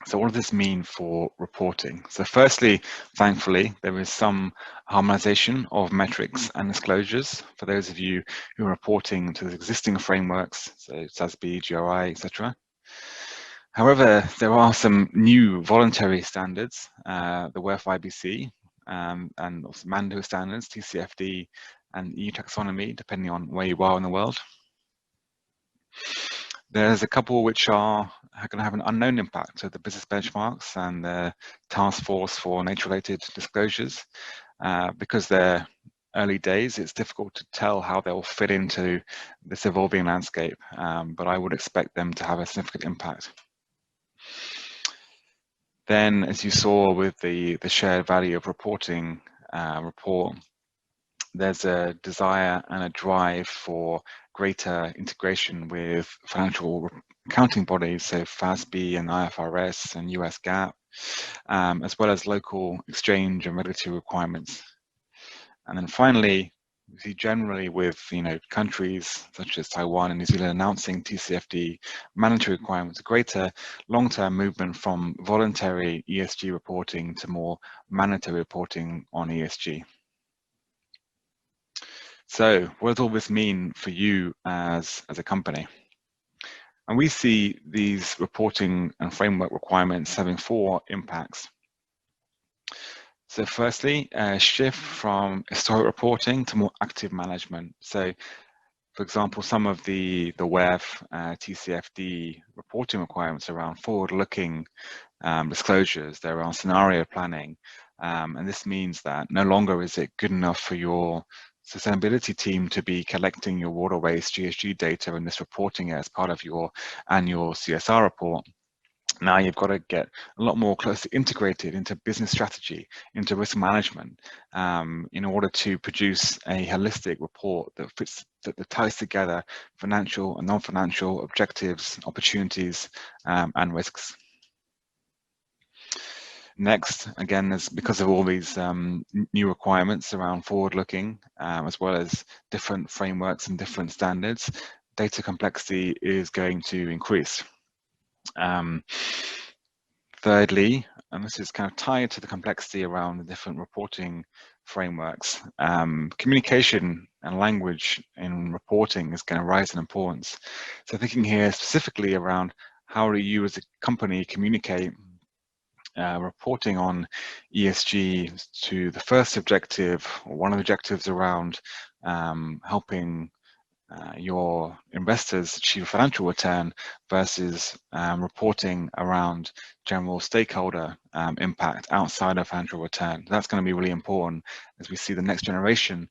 So what does this mean for reporting? So firstly, thankfully, there is some harmonization of metrics and disclosures for those of you who are reporting to the existing frameworks, so SASB, GRI, etc. However, there are some new voluntary standards, the WEF IBC, and also mandatory standards, TCFD, and EU taxonomy, depending on where you are in the world. There's a couple which are going to have an unknown impact, so the business benchmarks and the task force for nature-related disclosures. Because they're early days, it's difficult to tell how they'll fit into this evolving landscape, but I would expect them to have a significant impact. Then, as you saw with the shared value of reporting report, there's a desire and a drive for greater integration with financial accounting bodies, so FASB and IFRS and US GAAP, as well as local exchange and regulatory requirements. And then finally, we see generally with countries such as Taiwan and New Zealand announcing TCFD mandatory requirements, a greater long-term movement from voluntary ESG reporting to more mandatory reporting on ESG. So what does all this mean for you as a company? And we see these reporting and framework requirements having 4 impacts. So firstly, a shift from historic reporting to more active management. So for example, some of the WEF, TCFD reporting requirements around forward-looking disclosures, they're around scenario planning, And this means that no longer is it good enough for your sustainability team to be collecting your water waste GHG data and this reporting it as part of your annual CSR report. Now you've got to get a lot more closely integrated into business strategy, into risk management, in order to produce a holistic report that ties together financial and non-financial objectives, opportunities, and risks. Next, again, is because of all these new requirements around forward-looking, as well as different frameworks and different standards, data complexity is going to increase. Thirdly, and this is kind of tied to the complexity around the different reporting frameworks, communication and language in reporting is going to rise in importance. So thinking here specifically around how do you as a company communicate reporting on ESG to the first objective, or one of the objectives around helping your investors achieve a financial return versus reporting around general stakeholder impact outside of financial return. That's going to be really important as we see the next generation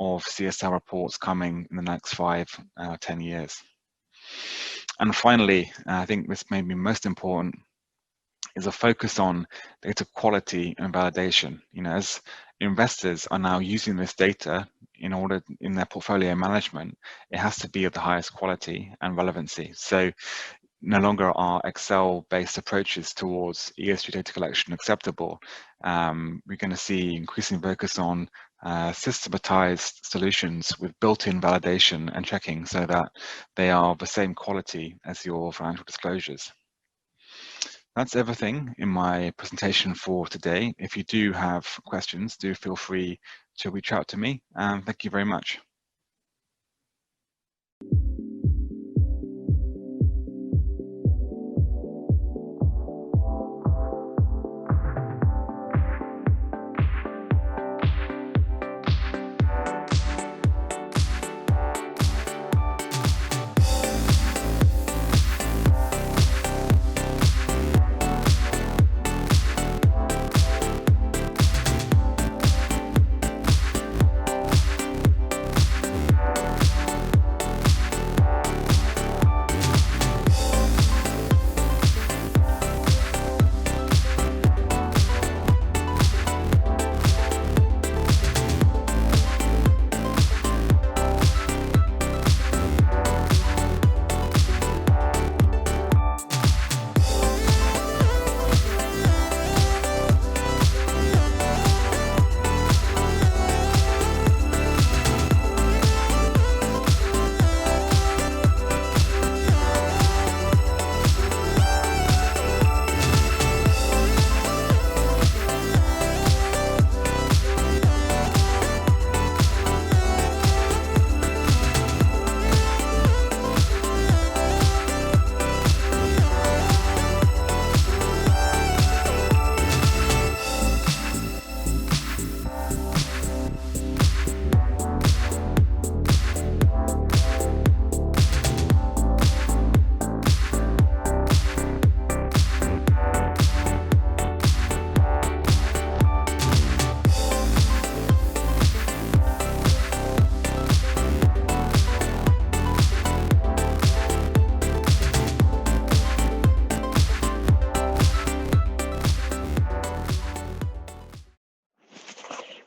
of CSR reports coming in the next 5-10 years. And finally, I think this may be most important, is a focus on data quality and validation. You know, as investors are now using this data in their portfolio management, it has to be of the highest quality and relevancy. So no longer are Excel-based approaches towards ESG data collection acceptable. We're going to see increasing focus on systematized solutions with built-in validation and checking so that they are of the same quality as your financial disclosures. That's everything in my presentation for today. If you do have questions, do feel free to reach out to me. Thank you very much.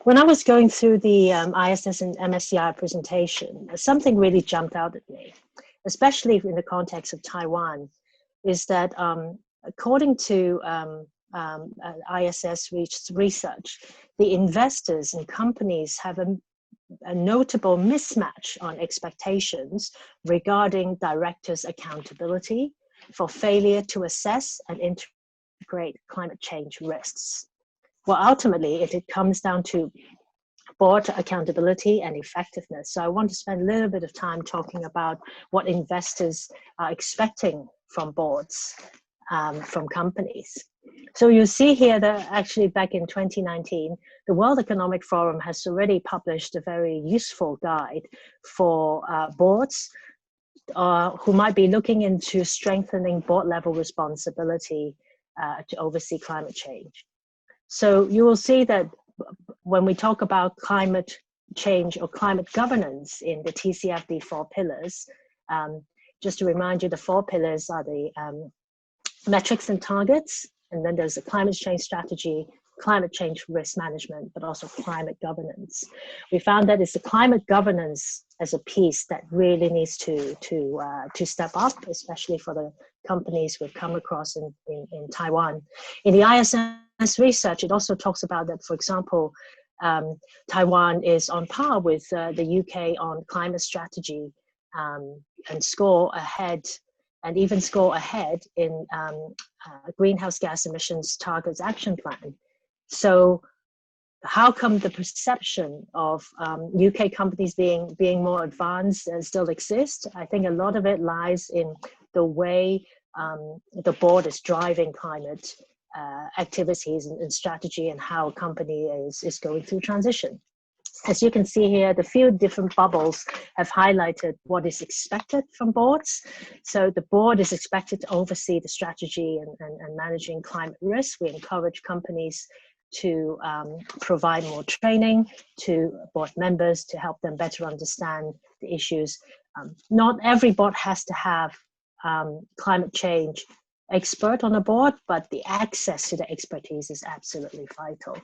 When I was going through the ISS and MSCI presentation, something really jumped out at me, especially in the context of Taiwan, is that according to ISS research, the investors and companies have a notable mismatch on expectations regarding directors' accountability for failure to assess and integrate climate change risks. Well, ultimately, it comes down to board accountability and effectiveness. So I want to spend a little bit of time talking about what investors are expecting from boards, from companies. So you see here that actually back in 2019, the World Economic Forum has already published a very useful guide for boards who might be looking into strengthening board level responsibility to oversee climate change. So you will see that when we talk about climate change or climate governance in the TCFD 4 pillars, just to remind you, the 4 pillars are the metrics and targets, and then there's the climate change strategy, climate change risk management, but also climate governance. We found that it's the climate governance as a piece that really needs to step up, especially for the companies we've come across in Taiwan. In the ISS research, it also talks about that, for example, Taiwan is on par with the UK on climate strategy, and score ahead in greenhouse gas emissions targets action plan. So how come the perception of UK companies being more advanced still exists? I think a lot of it lies in the way the board is driving climate activities and strategy, and how a company is going through transition. As you can see here, the few different bubbles have highlighted what is expected from boards. So the board is expected to oversee the strategy and managing climate risk. We encourage companies to provide more training to board members to help them better understand the issues. Not every board has to have climate change expert on the board, but the access to the expertise is absolutely vital.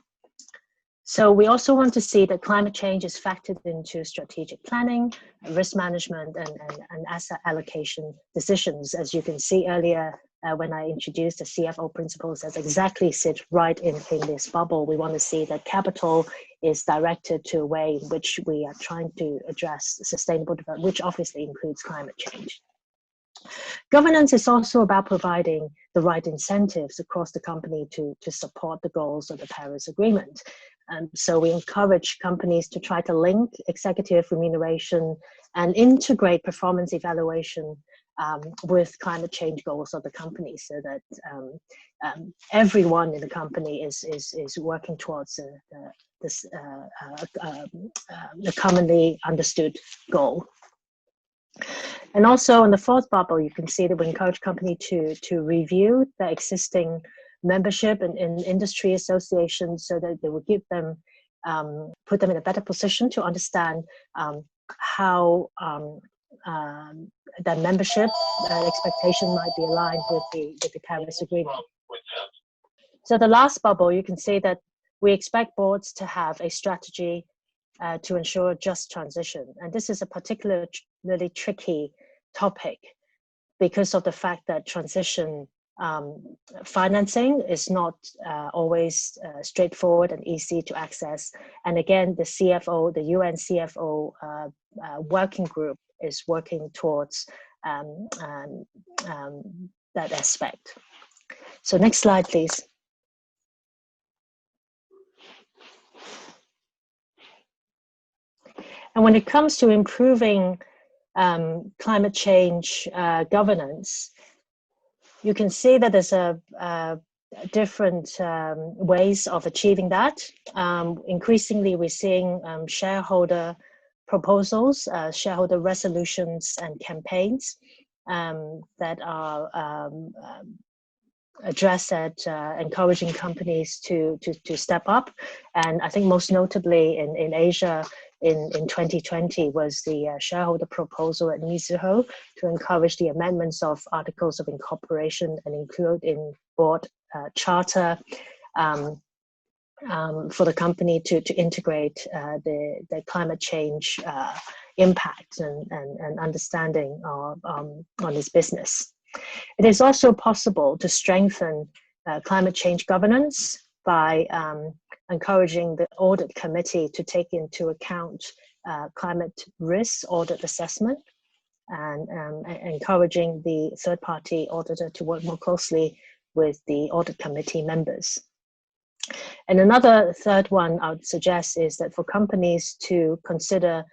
So we also want to see that climate change is factored into strategic planning, risk management, and asset allocation decisions. As you can see earlier, when I introduced the CFO principles, that exactly sit right in this bubble. We want to see that capital is directed to a way in which we are trying to address sustainable development, which obviously includes climate change. Governance is also about providing the right incentives across the company to support the goals of the Paris Agreement. So we encourage companies to try to link executive remuneration and integrate performance evaluation with climate change goals of the company, so that everyone in the company is working towards the commonly understood goal. And also on the fourth bubble, you can see that we encourage companies to review the existing membership and in industry associations, so that they will give them, put them in a better position to understand how that membership expectation might be aligned with the Paris Agreement. So the last bubble, you can see that we expect boards to have a strategy to ensure just transition. And this is a particularly tricky topic because of the fact that transition financing is not always straightforward and easy to access. And again, the CFO, the UN CFO working group is working towards that aspect. So next slide, please. And when it comes to improving climate change governance, you can see that there's different ways of achieving that. Increasingly, we're seeing shareholder proposals, shareholder resolutions and campaigns that are addressed at encouraging companies to step up. And I think most notably in Asia, in 2020 was the shareholder proposal at Mizuho to encourage the amendments of articles of incorporation and include in board charter for the company to integrate the climate change impact and understanding on its business. It is also possible to strengthen climate change governance by encouraging the audit committee to take into account climate risk audit assessment, and encouraging the third-party auditor to work more closely with the audit committee members. And another third one I would suggest is that for companies to consider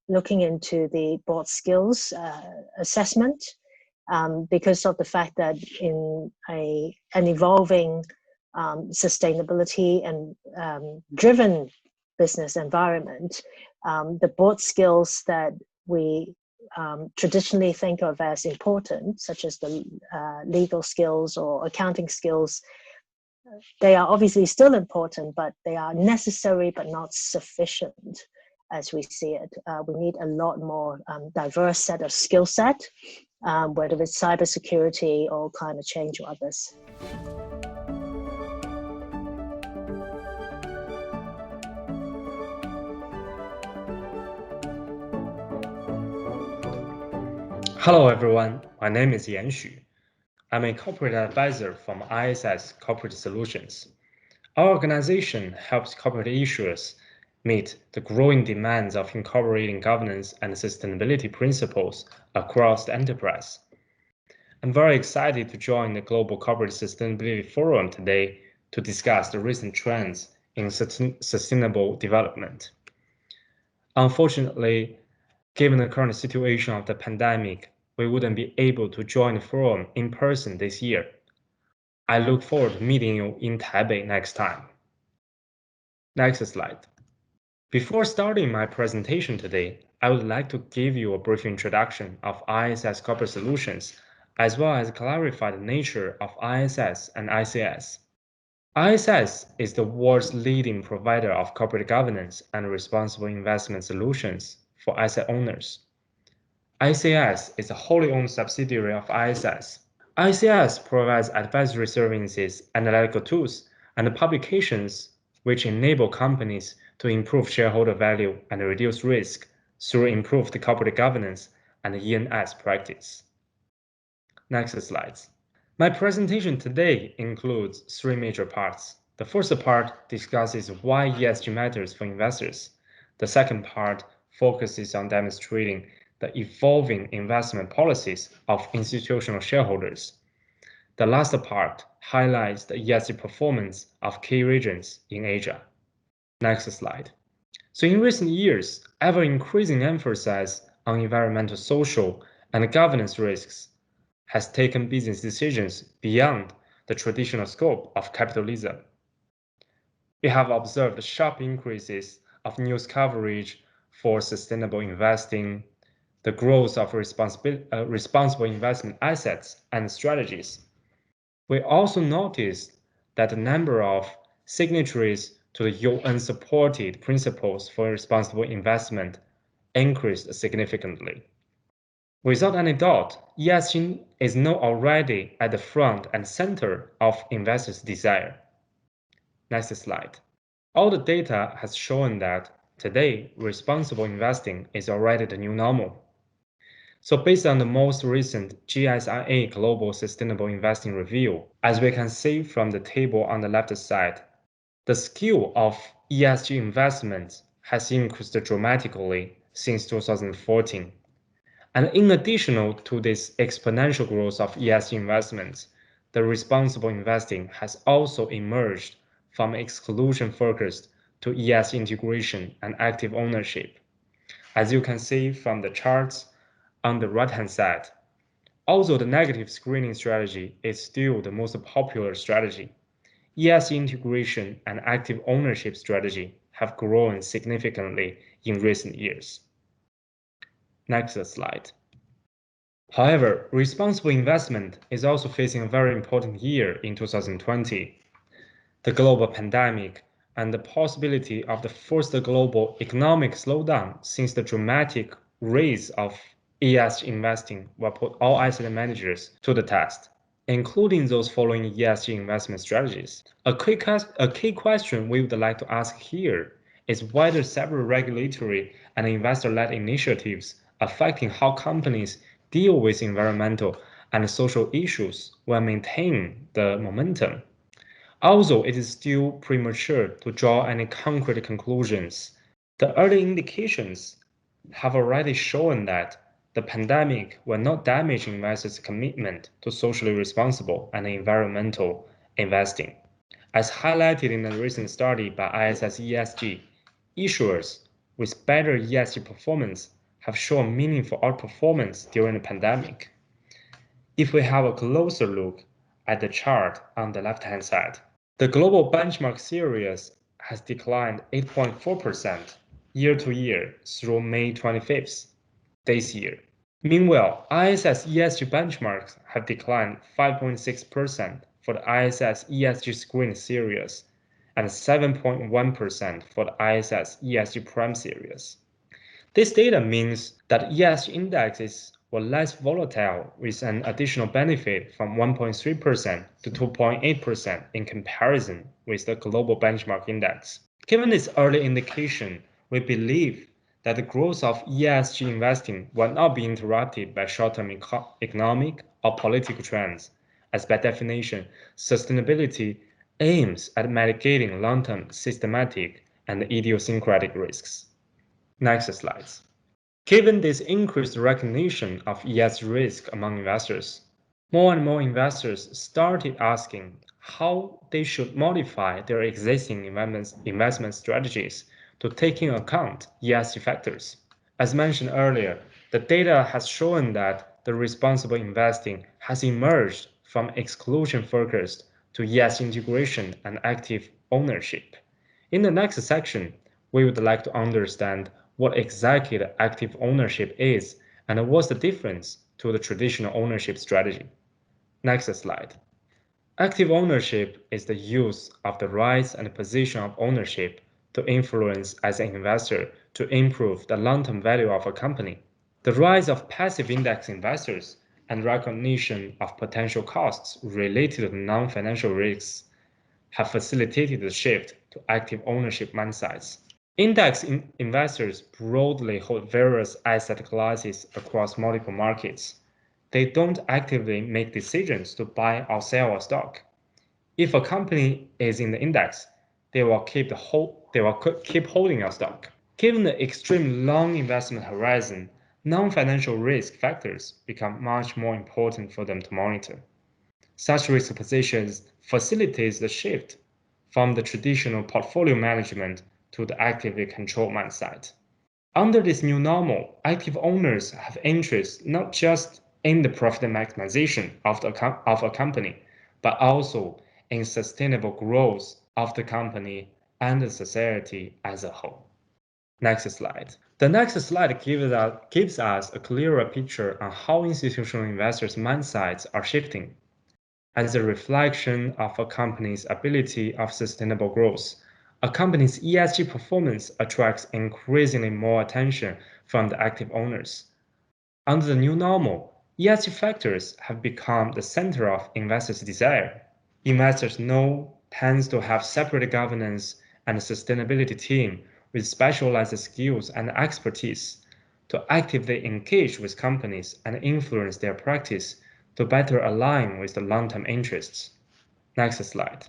looking into the board skills assessment, because of the fact that in an evolving sustainability and driven business environment, the board skills that we traditionally think of as important, such as the legal skills or accounting skills, They are obviously still important, but they are necessary but not sufficient as we see it. We need a lot more diverse set of skill set, whether it's cybersecurity or climate change or others. Hello everyone, my name is Yan Xu. I'm a corporate advisor from ISS Corporate Solutions. Our organization helps corporate issuers meet the growing demands of incorporating governance and sustainability principles across the enterprise. I'm very excited to join the Global Corporate Sustainability Forum today to discuss the recent trends in sustainable development. Unfortunately, given the current situation of the pandemic, we wouldn't be able to join the forum in person this year. I look forward to meeting you in Taipei next time. Next slide. Before starting my presentation today, I would like to give you a brief introduction of ISS Corporate Solutions, as well as clarify the nature of ISS and ICS. ISS is the world's leading provider of corporate governance and responsible investment solutions for asset owners. ICS is a wholly owned subsidiary of ISS. ICS provides advisory services, analytical tools, and publications which enable companies to improve shareholder value and reduce risk through improved corporate governance and E&S practice. Next slides. My presentation today includes three major parts. The first part discusses why ESG matters for investors. The second part focuses on demonstrating the evolving investment policies of institutional shareholders. The last part highlights the ESG performance of key regions in Asia. Next slide. So in recent years, ever-increasing emphasis on environmental, social, and governance risks has taken business decisions beyond the traditional scope of capitalism. We have observed sharp increases of news coverage for sustainable investing, the growth of responsible investment assets and strategies. We also noticed that the number of signatories to the UN-supported principles for responsible investment increased significantly. Without any doubt, ESG is now already at the front and center of investors' desire. Next slide. All the data has shown that today, responsible investing is already the new normal. So based on the most recent GSIA Global Sustainable Investing Review, as we can see from the table on the left side, the scale of ESG investments has increased dramatically since 2014. And in addition to this exponential growth of ESG investments, the responsible investing has also emerged from exclusion focused to ESG integration and active ownership. As you can see from the charts on the right-hand side, although the negative screening strategy is still the most popular strategy, ESG integration and active ownership strategy have grown significantly in recent years. Next slide. However, responsible investment is also facing a very important year in 2020. The global pandemic and the possibility of the first global economic slowdown since the dramatic rise of ESG investing will put all asset managers to the test, including those following ESG investment strategies. A key question we would like to ask here is whether several regulatory and investor-led initiatives affecting how companies deal with environmental and social issues will maintain the momentum. Although it is still premature to draw any concrete conclusions, the early indications have already shown that the pandemic will not damage investors' commitment to socially responsible and environmental investing. As highlighted in a recent study by ISS ESG, issuers with better ESG performance have shown meaningful outperformance during the pandemic. If we have a closer look at the chart on the left-hand side, the global benchmark series has declined 8.4% year-to-year through May 25th this year. Meanwhile, ISS ESG benchmarks have declined 5.6% for the ISS ESG Screen Series and 7.1% for the ISS ESG Prime Series. This data means that ESG indexes were less volatile, with an additional benefit from 1.3% to 2.8% in comparison with the global benchmark index. Given this early indication, we believe that the growth of ESG investing will not be interrupted by short-term economic or political trends, as by definition, sustainability aims at mitigating long-term systematic and idiosyncratic risks. Next slides. Given this increased recognition of ESG risk among investors, more and more investors started asking how they should modify their existing investment strategies to take into account ESG factors. As mentioned earlier, the data has shown that the responsible investing has emerged from exclusion-focused to ESG integration and active ownership. In the next section, we would like to understand what exactly the active ownership is and what's the difference to the traditional ownership strategy. Next slide. Active ownership is the use of the rights and position of ownership to influence as an investor to improve the long-term value of a company. The rise of passive index investors and recognition of potential costs related to non-financial risks have facilitated the shift to active ownership mindsets. Index investors broadly hold various asset classes across multiple markets. They don't actively make decisions to buy or sell a stock. If a company is in the index, they will keep holding a stock. Given the extreme long investment horizon, non-financial risk factors become much more important for them to monitor. Such risk positions facilitate the shift from the traditional portfolio management to the actively controlled mindset. Under this new normal, active owners have interest not just in the profit maximization of a company, but also in sustainable growth of the company and the society as a whole. Next slide. The next slide gives us a clearer picture on how institutional investors' mindsets are shifting. As a reflection of a company's ability of sustainable growth, a company's ESG performance attracts increasingly more attention from the active owners. Under the new normal, ESG factors have become the center of investors' desire. Investors tend to have separate governance and sustainability team with specialized skills and expertise to actively engage with companies and influence their practice to better align with the long-term interests. Next slide.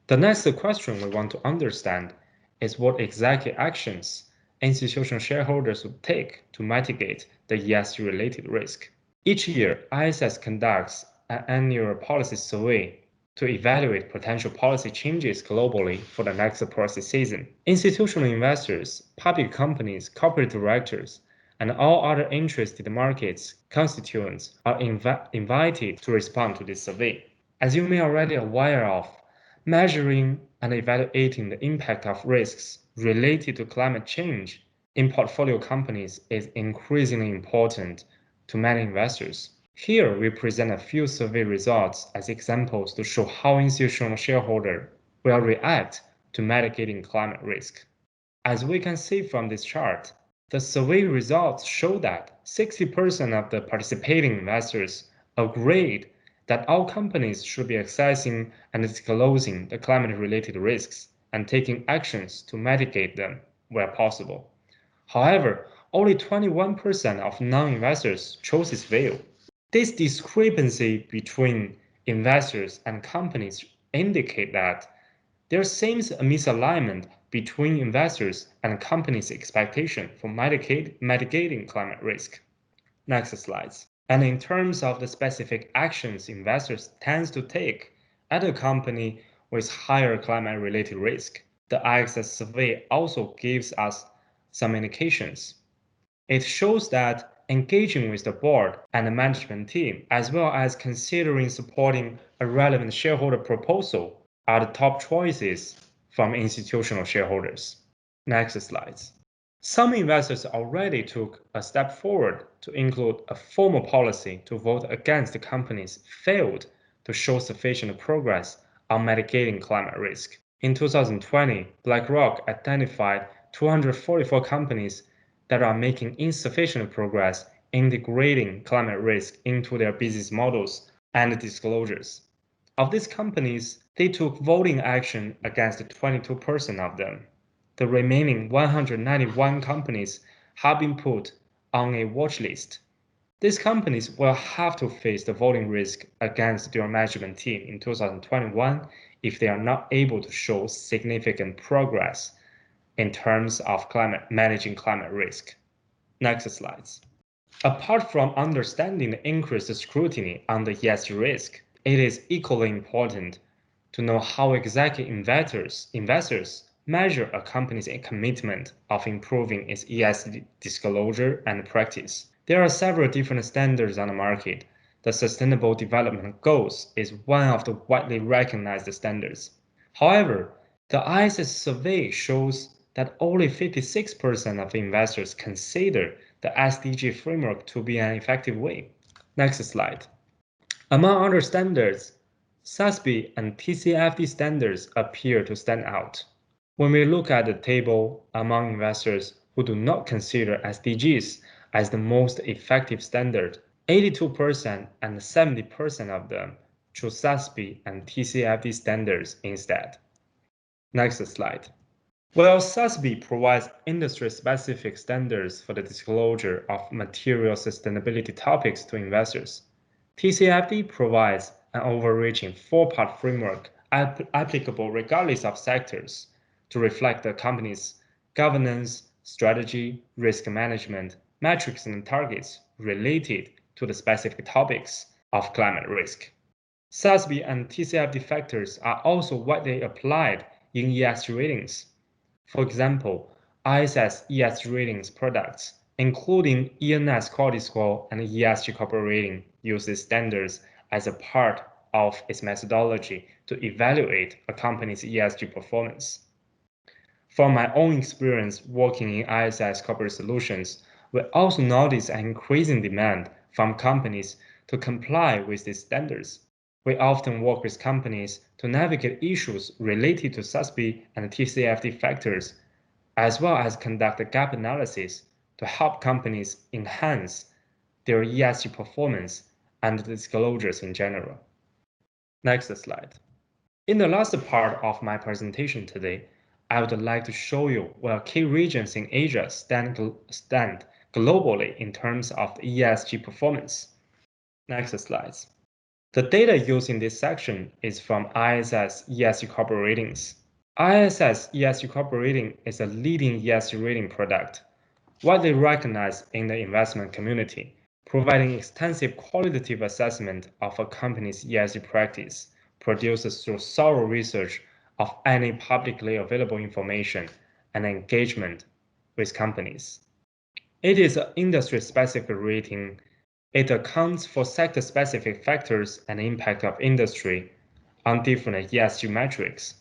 The next question we want to understand is what exactly actions institutional shareholders would take to mitigate the ESG-related risk. Each year, ISS conducts an annual policy survey to evaluate potential policy changes globally for the next policy season. Institutional investors, public companies, corporate directors, and all other interested markets constituents are invited to respond to this survey. As you may already aware of, measuring and evaluating the impact of risks related to climate change in portfolio companies is increasingly important to many investors. Here, we present a few survey results as examples to show how institutional shareholders will react to mitigating climate risk. As we can see from this chart, the survey results show that 60% of the participating investors agreed that all companies should be assessing and disclosing the climate-related risks and taking actions to mitigate them where possible. However, only 21% of non-investors chose this view. This discrepancy between investors and companies indicate that there seems a misalignment between investors and companies' expectation for mitigating climate risk. Next slides. And in terms of the specific actions investors tend to take at a company with higher climate-related risk, the ISS survey also gives us some indications. It shows that engaging with the board and the management team, as well as considering supporting a relevant shareholder proposal, are the top choices from institutional shareholders. Next slides. Some investors already took a step forward to include a formal policy to vote against the companies failed to show sufficient progress on mitigating climate risk. In 2020, BlackRock identified 244 companies that are making insufficient progress integrating climate risk into their business models and disclosures. Of these companies, they took voting action against 22% of them. The remaining 191 companies have been put on a watch list. These companies will have to face the voting risk against their management team in 2021 if they are not able to show significant progress in terms of managing climate risk. Next slides. Apart from understanding the increased scrutiny on the ESG risk, it is equally important to know how exactly investors measure a company's commitment of improving its ESG disclosure and practice. There are several different standards on the market. The Sustainable Development Goals is one of the widely recognized standards. However, the ISS survey shows that only 56% of investors consider the SDG framework to be an effective way. Next slide. Among other standards, SASB and TCFD standards appear to stand out. When we look at the table among investors who do not consider SDGs as the most effective standard, 82% and 70% of them choose SASB and TCFD standards instead. Next slide. While SASB provides industry-specific standards for the disclosure of material sustainability topics to investors, TCFD provides an overreaching four-part framework applicable regardless of sectors to reflect the company's governance, strategy, risk management, metrics and targets related to the specific topics of climate risk. SASB and TCFD factors are also widely applied in ESG ratings. For example, ISS ESG ratings products, including ENS Quality Score and ESG Corporate Rating, use these standards as a part of its methodology to evaluate a company's ESG performance. From my own experience working in ISS corporate solutions, we also notice an increasing demand from companies to comply with these standards. We often work with companies to navigate issues related to SASB and TCFD factors, as well as conduct a gap analysis to help companies enhance their ESG performance and disclosures in general. Next slide. In the last part of my presentation today, I would like to show you where key regions in Asia stand globally in terms of the ESG performance. Next slides. The data used in this section is from ISS ESG Corporate Ratings. ISS ESG Corporate Rating is a leading ESG rating product, widely recognized in the investment community, providing extensive qualitative assessment of a company's ESG practice, produced through thorough research of any publicly available information and engagement with companies. It is an industry-specific rating. It accounts for sector-specific factors and impact of industry on different ESG metrics.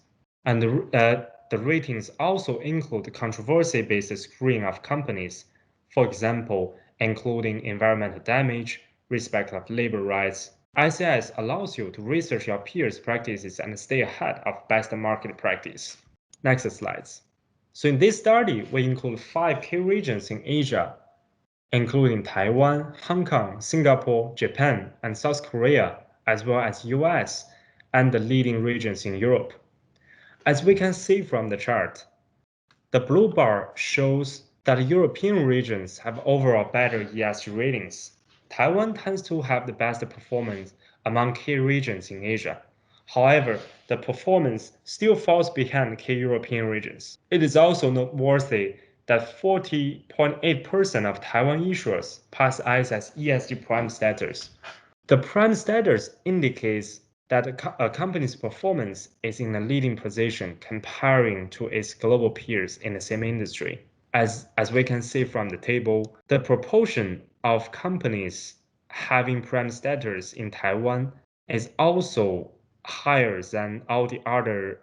And the ratings also include controversy-based screening of companies, for example, including environmental damage, respect of labor rights. ICS allows you to research your peers' practices and stay ahead of best market practice. Next slides. So in this study, we include 5 key regions in Asia, including Taiwan, Hong Kong, Singapore, Japan, and South Korea, as well as US and the leading regions in Europe. As we can see from the chart, the blue bar shows that European regions have overall better ESG ratings. Taiwan tends to have the best performance among key regions in Asia. However, the performance still falls behind key European regions. It is also noteworthy that 40.8% of Taiwan issuers pass ISS ESG Prime status. The Prime status indicates that a company's performance is in a leading position comparing to its global peers in the same industry. As we can see from the table, the proportion of companies having Prime status in Taiwan is also higher than all the other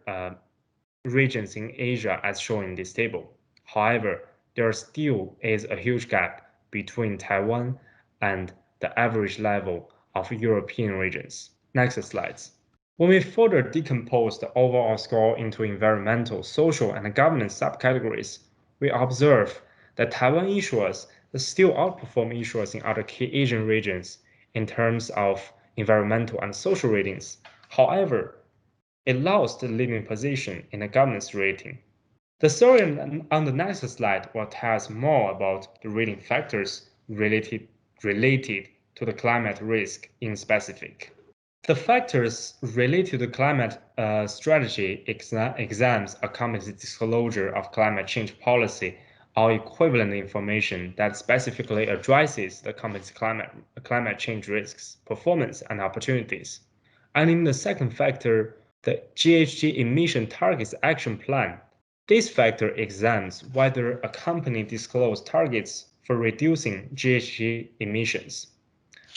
regions in Asia as shown in this table. However, there still is a huge gap between Taiwan and the average level of European regions. Next slides. When we further decompose the overall score into environmental, social, and governance subcategories, we observe that Taiwan issuers still outperform issuers in other key Asian regions in terms of environmental and social ratings. However, it lost the leading position in the governance rating. The story on the next slide will tell us more about the rating factors related to the climate risk in specific. The factors related to climate strategy examines a company's disclosure of climate change policy or equivalent information that specifically addresses the company's climate change risks, performance, and opportunities. And in the second factor, the GHG emission targets action plan. This factor examines whether a company discloses targets for reducing GHG emissions.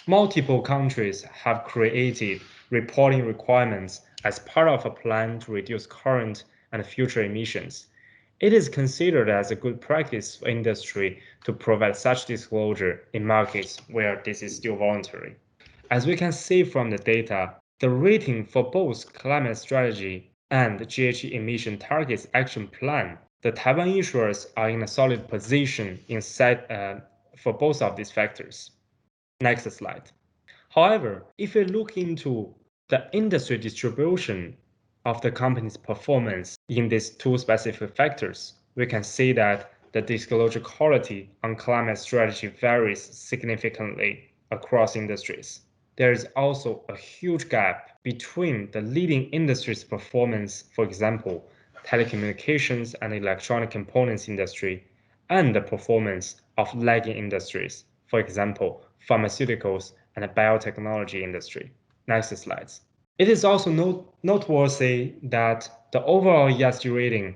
Multiple countries have created reporting requirements as part of a plan to reduce current and future emissions. It is considered as a good practice for industry to provide such disclosure in markets where this is still voluntary. As we can see from the data, the rating for both climate strategy and the GHG emission targets action plan, the Taiwan issuers are in a solid position for both of these factors. Next slide. However, if we look into the industry distribution of the company's performance in these two specific factors, we can see that the disclosure quality on climate strategy varies significantly across industries. There is also a huge gap between the leading industry's performance, for example, telecommunications and electronic components industry, and the performance of lagging industries, for example, pharmaceuticals and the biotechnology industry. Next slides. It is also noteworthy that the overall ESG rating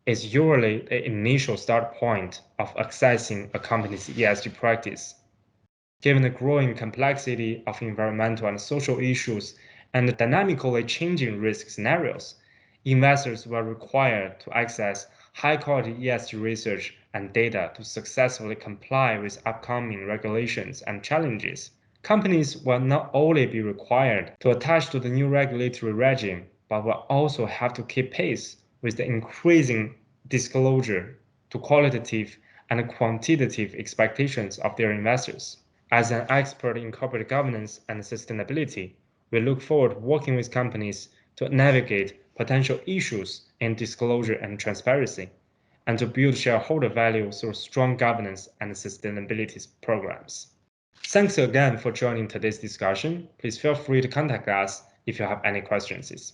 is usually the initial start point of accessing a company's ESG practice. Given the growing complexity of environmental and social issues and the dynamically changing risk scenarios, investors were required to access high-quality ESG research and data to successfully comply with upcoming regulations and challenges. Companies will not only be required to attach to the new regulatory regime, but will also have to keep pace with the increasing disclosure to qualitative and quantitative expectations of their investors. As an expert in corporate governance and sustainability, we look forward to working with companies to navigate potential issues in disclosure and transparency, and to build shareholder value through strong governance and sustainability programs. Thanks again for joining today's discussion. Please feel free to contact us if you have any questions.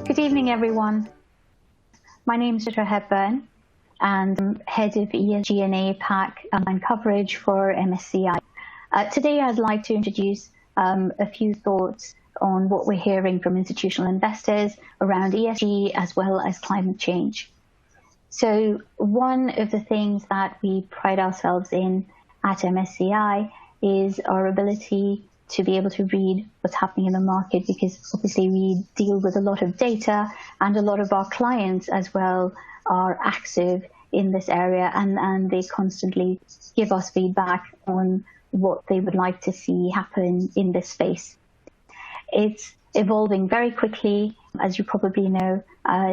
Good evening, everyone. My name is Chitra Hepburn, and I'm head of ESG and APAC and coverage for MSCI. Today, I'd like to introduce a few thoughts on what we're hearing from institutional investors around ESG as well as climate change. So one of the things that we pride ourselves in at MSCI is our ability to be able to read what's happening in the market, because obviously we deal with a lot of data and a lot of our clients as well are active in this area, and they constantly give us feedback on what they would like to see happen in this space. It's evolving very quickly, as you probably know,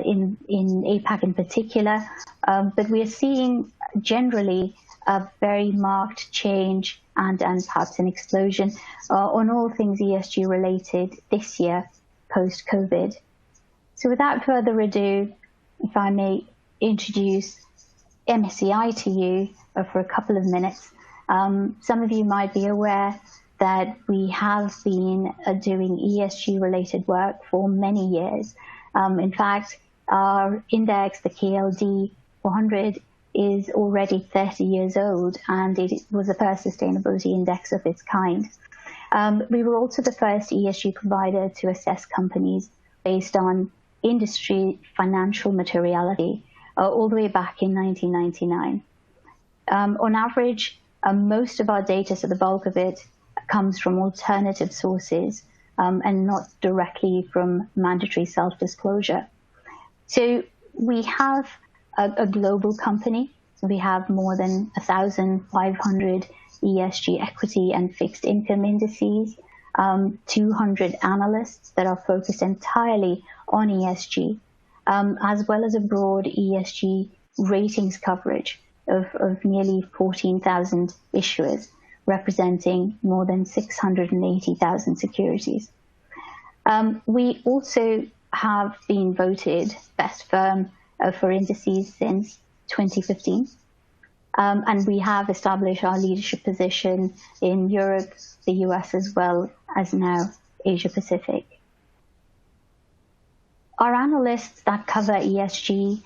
in APAC in particular, but we are seeing generally a very marked change and perhaps an explosion on all things ESG related this year, post-COVID. So without further ado, if I may introduce MSCI to you for a couple of minutes. Some of you might be aware that we have been doing ESG related work for many years. In fact, our index, the KLD 400, is already 30 years old, and it was the first sustainability index of its kind. We were also the first ESG provider to assess companies based on industry financial materiality, all the way back in 1999. On average, most of our data, so the bulk of it, comes from alternative sources and not directly from mandatory self-disclosure. So we have a global company. So we have more than 1,500 ESG equity and fixed income indices, 200 analysts that are focused entirely on ESG, as well as a broad ESG ratings coverage of nearly 14,000 issuers, representing more than 680,000 securities. We also have been voted best firm for indices since 2015. And we have established our leadership position in Europe, the US, as well as now Asia Pacific. Our analysts that cover ESG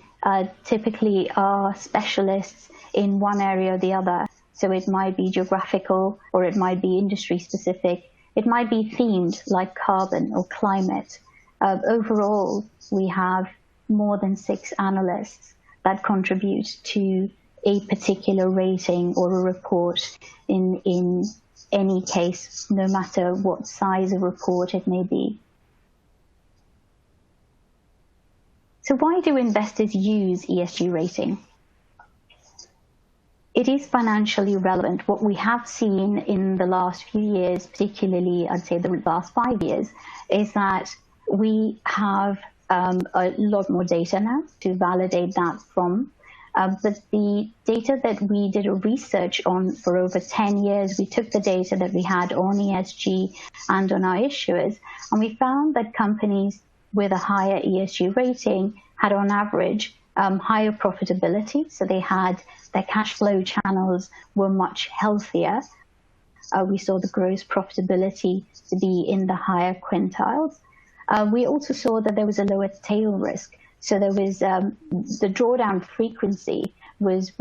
typically are specialists in one area or the other. So it might be geographical, or it might be industry specific. It might be themed, like carbon or climate. Overall, we have more than 6 analysts that contribute to a particular rating or a report in any case, no matter what size of report it may be. So why do investors use ESG rating? It is financially relevant. What we have seen in the last few years, particularly I'd say the last 5 years, is that we have a lot more data now to validate that from. But the data that we did a research on for over 10 years, we took the data that we had on ESG and on our issuers, and we found that companies with a higher ESG rating had on average higher profitability. So they had their cash flow channels were much healthier. We saw the gross profitability to be in the higher quintiles. We also saw that there was a lower tail risk. So there was the drawdown frequency was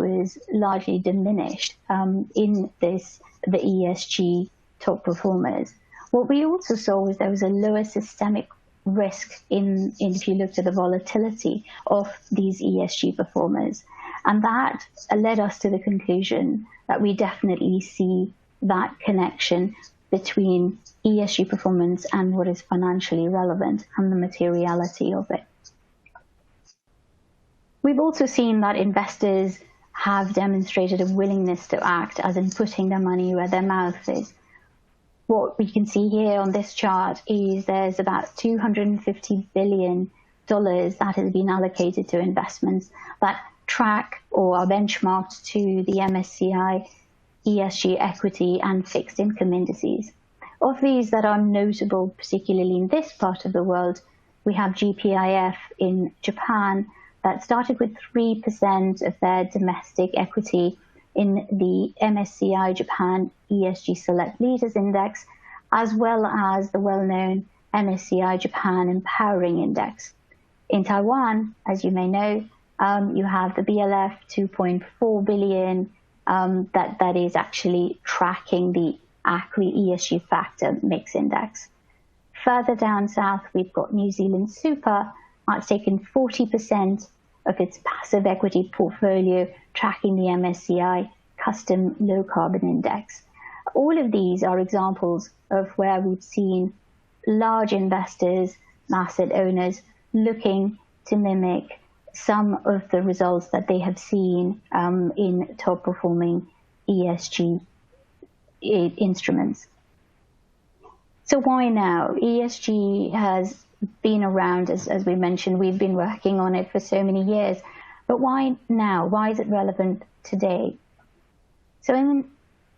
largely diminished in the ESG top performers. What we also saw was there was a lower systemic risk in if you looked at the volatility of these ESG performers. And that led us to the conclusion that we definitely see that connection between ESG performance and what is financially relevant and the materiality of it. We've also seen that investors have demonstrated a willingness to act, as in putting their money where their mouth is. What we can see here on this chart is there's about $250 billion that has been allocated to investments that track or are benchmarked to the MSCI ESG equity and fixed income indices. Of these that are notable, particularly in this part of the world, we have GPIF in Japan that started with 3% of their domestic equity in the MSCI Japan ESG Select Leaders Index, as well as the well-known MSCI Japan Empowering Index. In Taiwan, as you may know, you have the BLF 2.4 billion that is actually tracking the ACWI ESG Factor Mix Index. Further down south, we've got New Zealand Super, that's taken 40% of its passive equity portfolio tracking the MSCI Custom Low Carbon Index. All of these are examples of where we've seen large investors, asset owners, looking to mimic some of the results that they have seen in top performing ESG instruments. So why now? ESG has been around, as we mentioned, we've been working on it for so many years, but why now? Why is it relevant today? So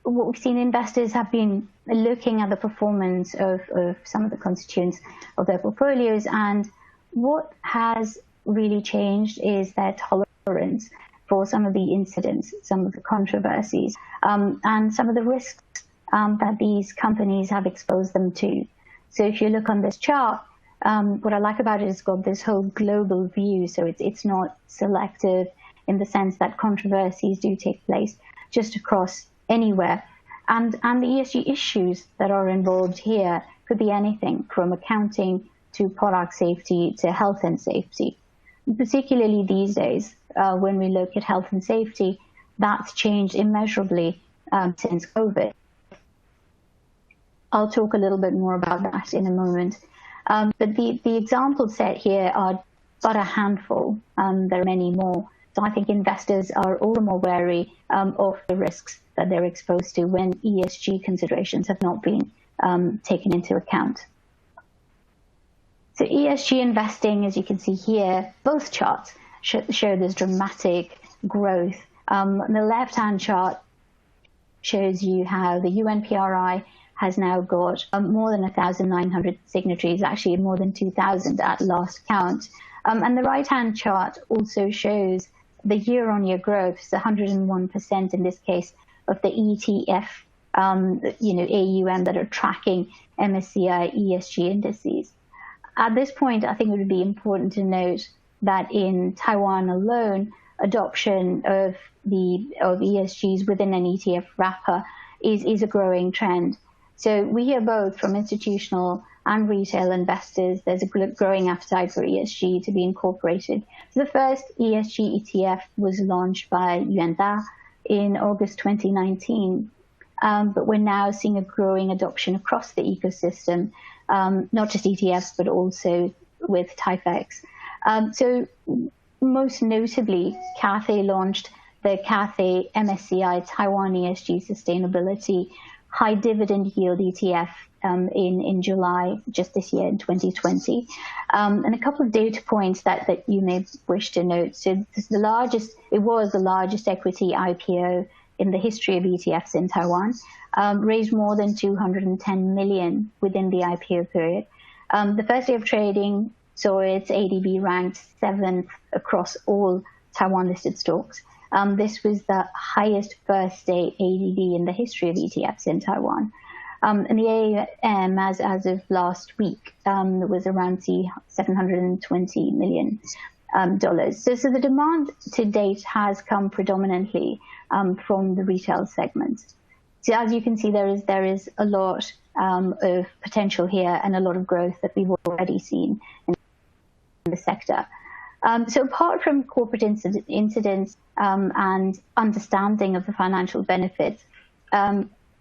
what we've seen, investors have been looking at the performance of some of the constituents of their portfolios, and what has really changed is their tolerance for some of the incidents, some of the controversies, and some of the risks that these companies have exposed them to. So if you look on this chart, what I like about it is it's got this whole global view, so it's not selective in the sense that controversies do take place just across anywhere. And the ESG issues that are involved here could be anything from accounting to product safety to health and safety. Particularly these days, when we look at health and safety, that's changed immeasurably since COVID. I'll talk a little bit more about that in a moment. But the examples set here are but a handful. There are many more. So I think investors are all the more wary of the risks that they're exposed to when ESG considerations have not been taken into account. So ESG investing, as you can see here, both charts show this dramatic growth. The left-hand chart shows you how the UNPRI has now got more than 1,900 signatories, actually more than 2,000 at last count. And the right-hand chart also shows the year-on-year growth, so 101% in this case, of the ETF, AUM that are tracking MSCI ESG indices. At this point, I think it would be important to note that in Taiwan alone, adoption of ESGs within an ETF wrapper is a growing trend. So we hear both from institutional and retail investors, there's a growing appetite for ESG to be incorporated. So the first ESG ETF was launched by Yuanda in August 2019. But we're now seeing a growing adoption across the ecosystem, not just ETFs, but also with TypeX. So most notably, Cathay launched the Cathay MSCI Taiwan ESG Sustainability High Dividend Yield ETF in July, just this year in 2020. And a couple of data points that you may wish to note. So it was the largest equity IPO in the history of ETFs in Taiwan, raised more than 210 million within the IPO period. The first day of trading saw its ADB ranked 7th across all Taiwan-listed stocks. This was the highest first day ADB in the history of ETFs in Taiwan. And the AUM as of last week was around $720 million. So the demand to date has come predominantly from the retail segment. So as you can see, there is a lot of potential here and a lot of growth that we've already seen in the sector. So apart from corporate incidents and understanding of the financial benefits,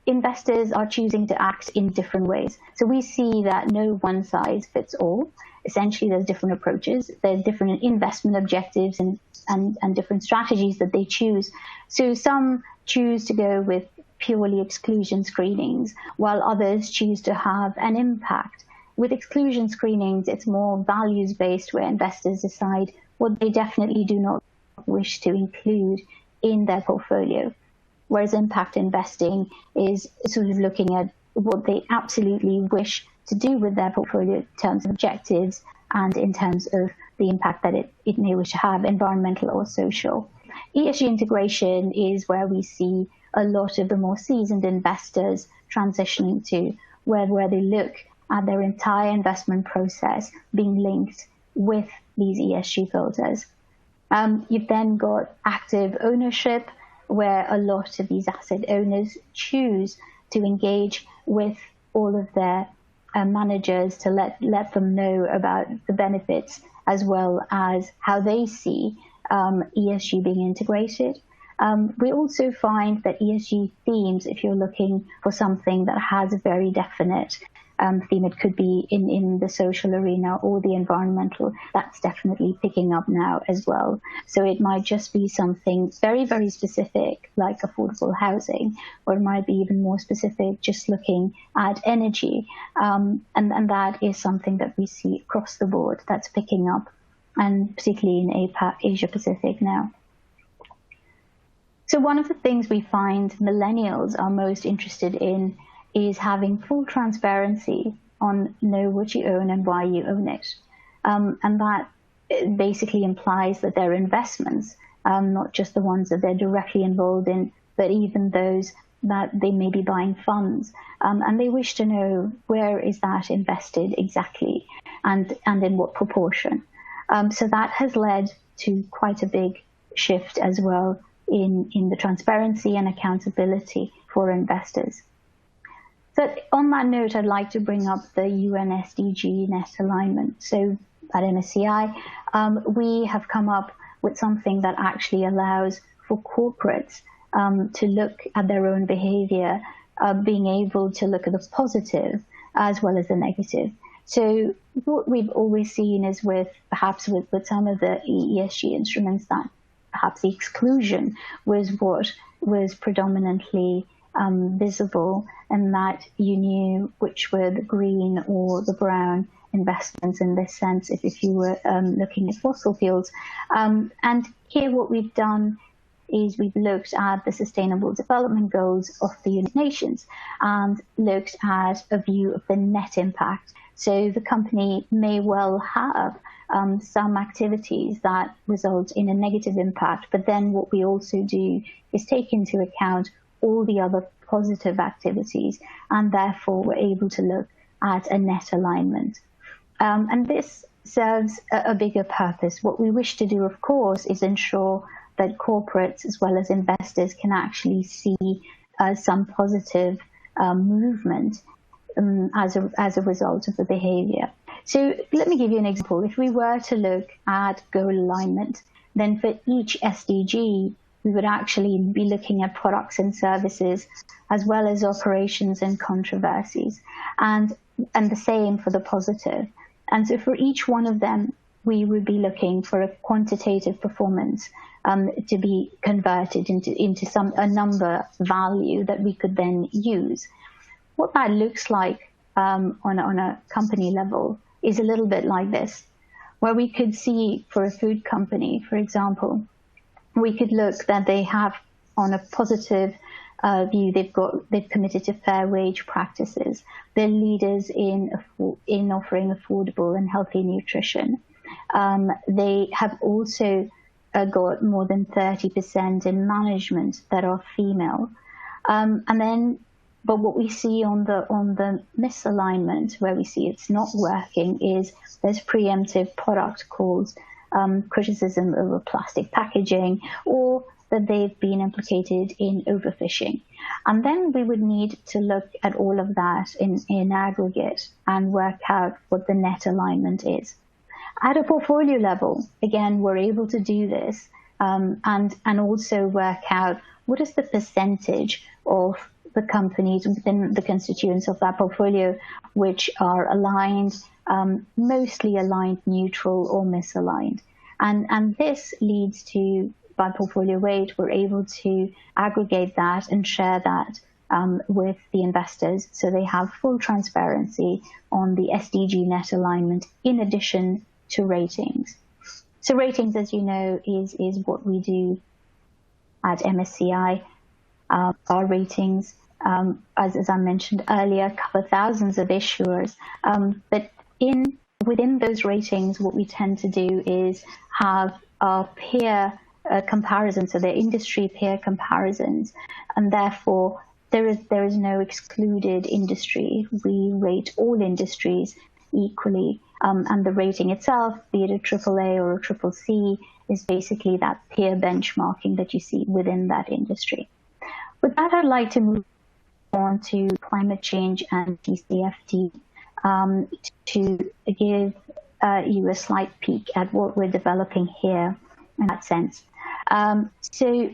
investors are choosing to act in different ways. So we see that no one size fits all. Essentially, there's different approaches. There's different investment objectives and different strategies that they choose. So some choose to go with purely exclusion screenings, while others choose to have an impact. With exclusion screenings, it's more values-based, where investors decide what they definitely do not wish to include in their portfolio. Whereas impact investing is sort of looking at what they absolutely wish to do with their portfolio in terms of objectives and in terms of the impact that it may wish to have, environmental or social. ESG integration is where we see a lot of the more seasoned investors transitioning to, where they look at their entire investment process being linked with these ESG filters. You've then got active ownership, where a lot of these asset owners choose to engage with all of their managers to let them know about the benefits, as well as how they see ESG being integrated. We also find that ESG themes, if you're looking for something that has a very definite theme, it could be in the social arena or the environmental, that's definitely picking up now as well. So it might just be something very, very specific, like affordable housing, or it might be even more specific, just looking at energy. And that is something that we see across the board that's picking up, and particularly in APAC, Asia Pacific now. So one of the things we find millennials are most interested in is having full transparency on know what you own and why you own it. And that basically implies that their investments, not just the ones that they're directly involved in, but even those that they may be buying funds. And they wish to know, where is that invested exactly, and in what proportion. So that has led to quite a big shift as well in the transparency and accountability for investors. So on that note, I'd like to bring up the UN SDG net alignment. So at MSCI, we have come up with something that actually allows for corporates to look at their own behavior, being able to look at the positive as well as the negative. So what we've always seen is perhaps with some of the ESG instruments that perhaps the exclusion was what was predominantly visible, and that you knew which were the green or the brown investments in this sense if you were looking at fossil fuels. And here what we've done is we've looked at the Sustainable Development Goals of the United Nations and looked at a view of the net impact. So the company may well have some activities that result in a negative impact, but then what we also do is take into account all the other positive activities, and therefore we're able to look at a net alignment. And this serves a bigger purpose. What we wish to do, of course, is ensure that corporates as well as investors can actually see some positive movement as a result of the behavior. So let me give you an example. If we were to look at goal alignment, then for each SDG, we would actually be looking at products and services as well as operations and controversies, and the same for the positive. And so for each one of them, we would be looking for a quantitative performance to be converted into a number value that we could then use. What that looks like on a company level is a little bit like this, where we could see for a food company, for example, we could look that they have on a positive view, they've committed to fair wage practices. They're leaders in offering affordable and healthy nutrition. They have also got more than 30% in management that are female. But what we see on the misalignment, where we see it's not working, is there's preemptive product calls, criticism over plastic packaging, or that they've been implicated in overfishing. And then we would need to look at all of that in aggregate and work out what the net alignment is. At a portfolio level, again, we're able to do this and also work out what is the percentage of the companies within the constituents of that portfolio which are aligned, mostly aligned, neutral, or misaligned. And this leads to, by portfolio weight, we're able to aggregate that and share that with the investors so they have full transparency on the SDG net alignment in addition to ratings. So ratings, as you know, is what we do at MSCI. Our ratings, as I mentioned earlier, cover thousands of issuers. But within those ratings, what we tend to do is have our peer comparisons, so they're industry peer comparisons, and therefore there is no excluded industry. We rate all industries equally, and the rating itself, be it a AAA or a CCC, is basically that peer benchmarking that you see within that industry. With that, I'd like to move on to climate change and TCFD to give you a slight peek at what we're developing here in that sense. So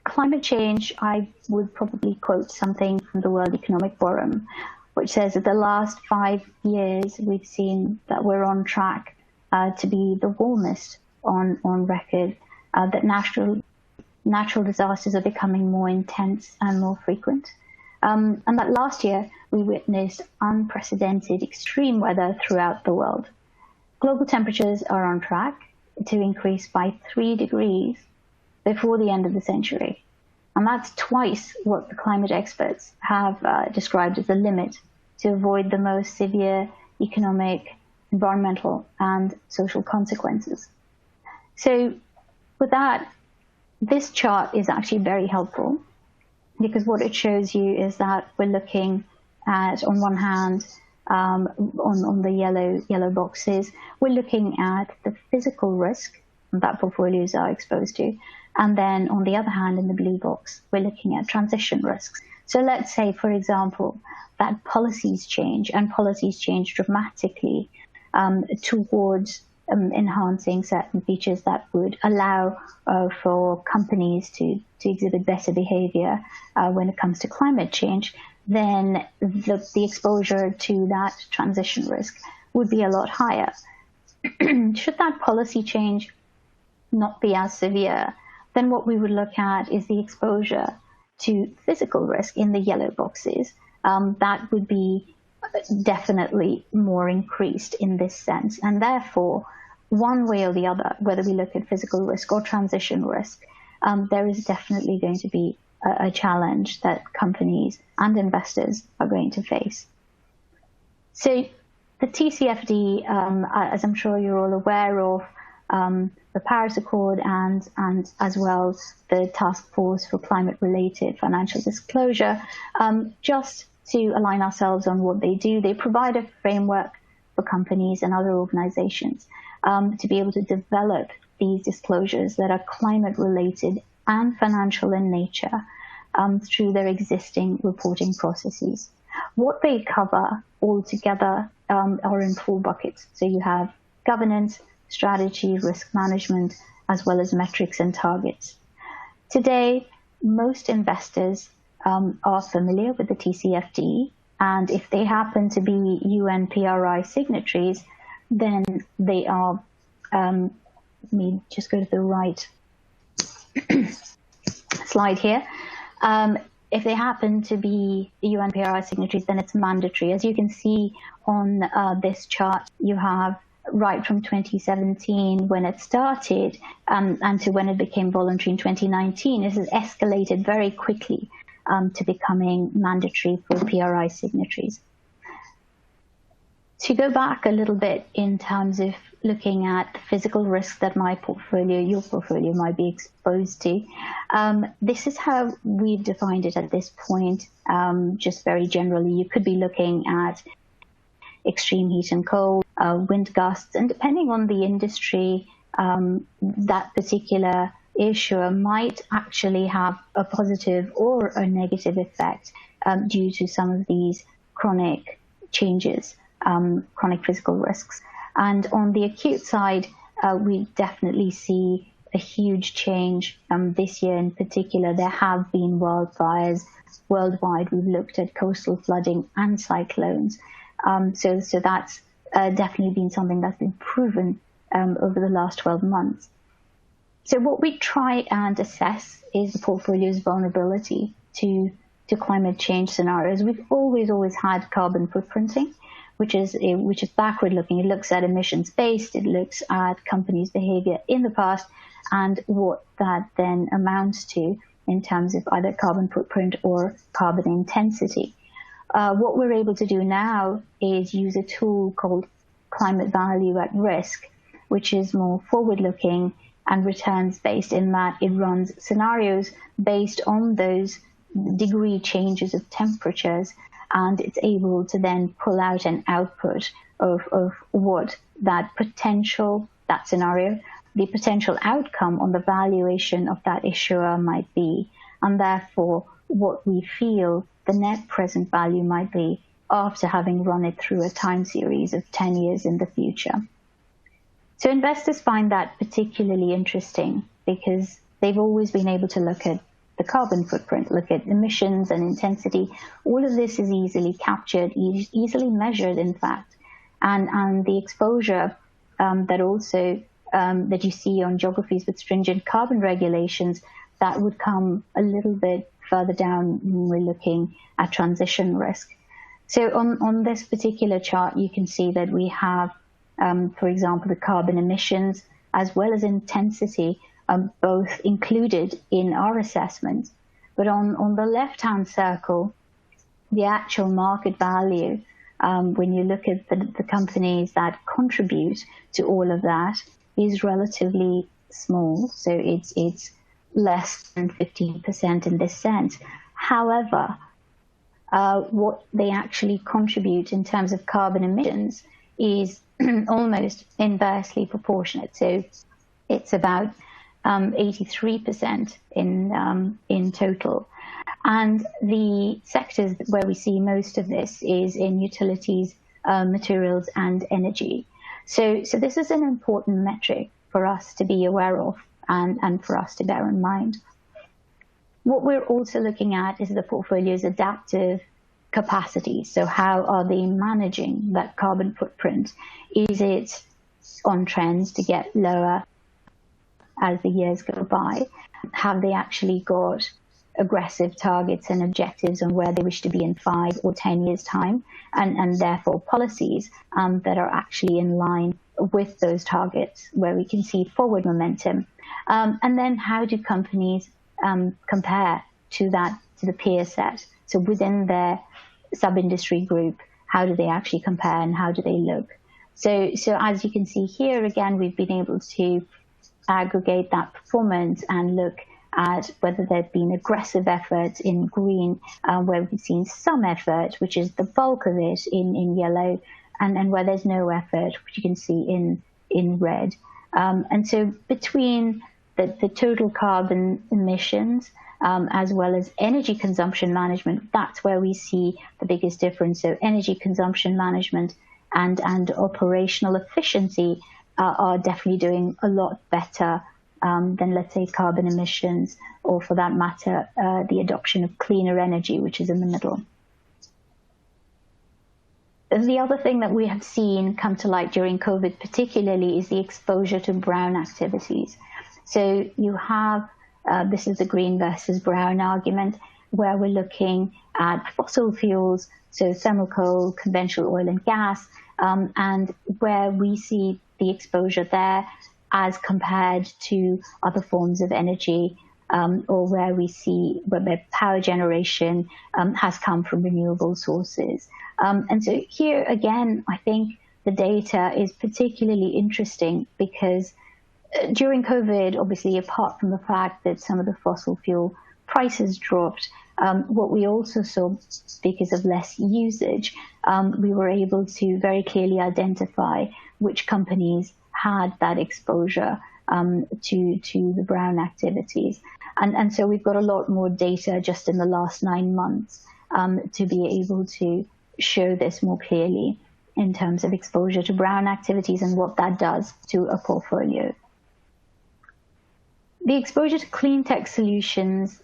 climate change, I would probably quote something from the World Economic Forum, which says that the last 5 years we've seen that we're on track to be the warmest on record, that natural disasters are becoming more intense and more frequent. And that last year we witnessed unprecedented extreme weather throughout the world. Global temperatures are on track to increase by 3 degrees before the end of the century. And that's twice what the climate experts have described as the limit to avoid the most severe economic, environmental, and social consequences. So with that, this chart is actually very helpful because what it shows you is that we're looking at, on one hand, on the yellow boxes, we're looking at the physical risk that portfolios are exposed to. And then on the other hand, in the blue box, we're looking at transition risks. So let's say, for example, that policies change, and policies change dramatically towards enhancing certain features that would allow for companies to exhibit better behavior when it comes to climate change, then the exposure to that transition risk would be a lot higher. Should that policy change not be as severe, then what we would look at is the exposure to physical risk in the yellow boxes. That would be definitely more increased in this sense. And therefore, one way or the other, whether we look at physical risk or transition risk, there is definitely going to be a challenge that companies and investors are going to face. So the TCFD, as I'm sure you're all aware of, the Paris Accord and as well the Task Force for Climate-Related Financial Disclosure, just to align ourselves on what they do, they provide a framework for companies and other organizations to be able to develop these disclosures that are climate-related and financial in nature through their existing reporting processes. What they cover altogether are in 4 buckets. So you have governance, strategy, risk management, as well as metrics and targets. Today, most investors are familiar with the TCFD, and if they happen to be UN PRI signatories, then they are, let me just go to the right slide here. If they happen to be UN PRI signatories, then it's mandatory. As you can see on this chart, you have right from 2017 when it started and to when it became voluntary in 2019, it has escalated very quickly to becoming mandatory for PRI signatories. To go back a little bit in terms of looking at the physical risks that my portfolio, your portfolio might be exposed to, this is how we've defined it at this point. Just very generally, you could be looking at extreme heat and cold, wind gusts, and depending on the industry, that particular issuer might actually have a positive or a negative effect due to some of these chronic changes, chronic physical risks. And on the acute side, we definitely see a huge change. This year in particular, there have been wildfires worldwide. We've looked at coastal flooding and cyclones. So that's definitely been something that's been proven over the last 12 months. So what we try and assess is the portfolio's vulnerability to climate change scenarios. We've always had carbon footprinting, which is backward looking. It looks at emissions based, it looks at companies' behavior in the past and what that then amounts to in terms of either carbon footprint or carbon intensity. What we're able to do now is use a tool called Climate Value at Risk, which is more forward-looking and returns-based in that it runs scenarios based on those degree changes of temperatures, and it's able to then pull out an output of what that scenario, the potential outcome on the valuation of that issuer might be, and therefore what we feel the net present value might be after having run it through a time series of 10 years in the future. So investors find that particularly interesting because they've always been able to look at the carbon footprint, look at emissions and intensity. All of this is easily captured, easily measured, in fact. And the exposure that you see on geographies with stringent carbon regulations, that would come a little bit further down when we're looking at transition risk. So on this particular chart, you can see that we have, for example, the carbon emissions as well as intensity, both included in our assessment. But on the left-hand circle, the actual market value, when you look at the companies that contribute to all of that, is relatively small. So it's less than 15% in this sense. However, what they actually contribute in terms of carbon emissions is almost inversely proportionate. So it's about 83% in total. And the sectors where we see most of this is in utilities, materials, and energy. So this is an important metric for us to be aware of and for us to bear in mind. What we're also looking at is the portfolio's adaptive capacity. So how are they managing that carbon footprint? Is it on trends to get lower as the years go by? Have they actually got aggressive targets and objectives on where they wish to be in 5 or 10 years' time, and therefore policies that are actually in line with those targets where we can see forward momentum? And then how do companies compare to the peer set? So within their sub-industry group, how do they actually compare and how do they look? So as you can see here, again, we've been able to aggregate that performance and look at whether there'd been aggressive efforts in green, where we've seen some effort, which is the bulk of it in yellow, and where there's no effort, which you can see in red. And so between the total carbon emissions, as well as energy consumption management, that's where we see the biggest difference. So energy consumption management and operational efficiency are definitely doing a lot better than, let's say, carbon emissions, or for that matter, the adoption of cleaner energy, which is in the middle. The other thing that we have seen come to light during COVID particularly is the exposure to brown activities. So you have, this is the green versus brown argument, where we're looking at fossil fuels, so thermal coal, conventional oil and gas, and where we see the exposure there as compared to other forms of energy, or where we see where power generation has come from renewable sources. And so here again, I think the data is particularly interesting because during COVID, obviously, apart from the fact that some of the fossil fuel prices dropped, what we also saw, because of less usage, we were able to very clearly identify which companies had that exposure to the brown activities. And so we've got a lot more data just in the last 9 months to be able to show this more clearly in terms of exposure to brown activities and what that does to a portfolio. The exposure to clean tech solutions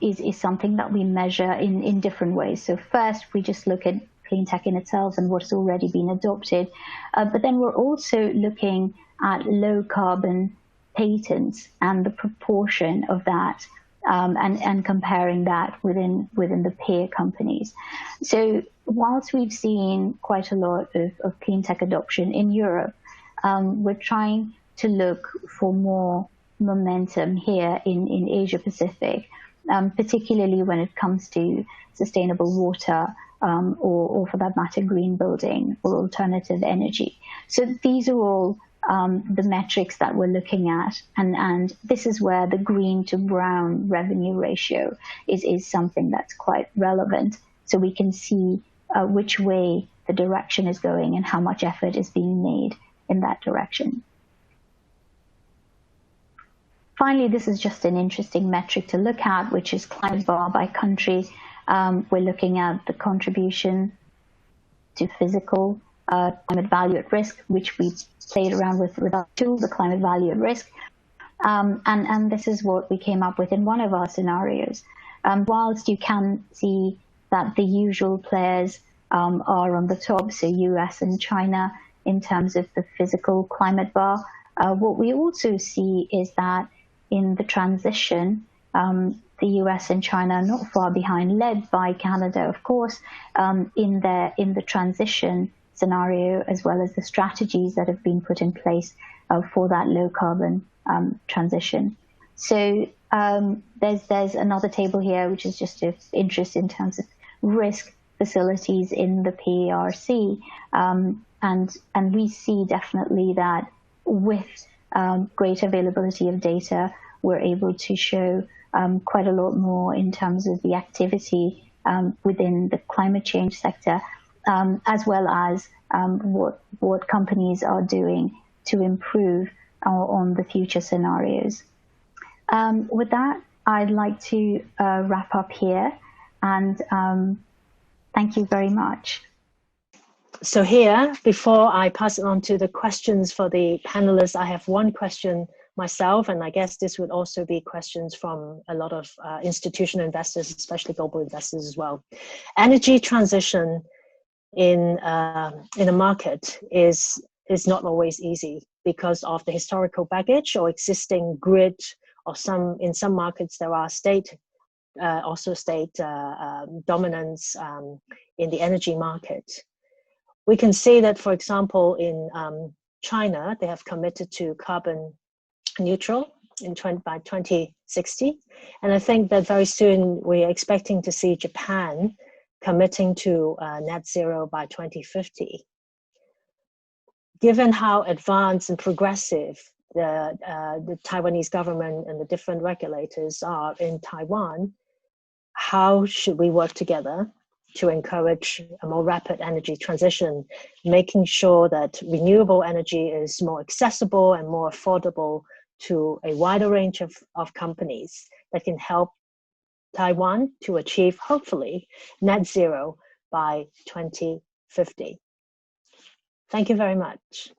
is something that we measure in different ways. So first, we just look at clean tech in itself and what's already been adopted. But then we're also looking at low carbon patents and the proportion of that, and comparing that within the peer companies. So whilst we've seen quite a lot of clean tech adoption in Europe, we're trying to look for more momentum here in Asia Pacific, particularly when it comes to sustainable water, or for that matter, green building or alternative energy. So these are all the metrics that we're looking at, and this is where the green to brown revenue ratio is something that's quite relevant, so we can see which way the direction is going and how much effort is being made in that direction. Finally, this is just an interesting metric to look at, which is climate bar by country. We're looking at the contribution to physical climate value at risk, which we played around with our tool, the climate value at risk. And this is what we came up with in one of our scenarios. Whilst you can see that the usual players are on the top, so US and China, in terms of the physical climate bar, what we also see is that in the transition, the US and China are not far behind, led by Canada, of course, in the transition scenario, as well as the strategies that have been put in place for that low carbon transition. So there's another table here, which is just of interest in terms of risk facilities in the PERC, and we see definitely that with great availability of data, we're able to show quite a lot more in terms of the activity within the climate change sector, as well as what companies are doing to improve on the future scenarios. With that, I'd like to wrap up here, and thank you very much. So here, before I pass it on to the questions for the panelists, I have one question myself, and I guess this would also be questions from a lot of institutional investors, especially global investors as well. Energy transition in a market is not always easy because of the historical baggage or existing grid, or in some markets there are state dominance in the energy market. We can see that, for example, in China, they have committed to carbon neutral by 2060. And I think that very soon we're expecting to see Japan committing to net zero by 2050. Given how advanced and progressive the Taiwanese government and the different regulators are in Taiwan, how should we work together to encourage a more rapid energy transition, making sure that renewable energy is more accessible and more affordable to a wider range of companies that can help Taiwan to achieve, hopefully, net zero by 2050. Thank you very much.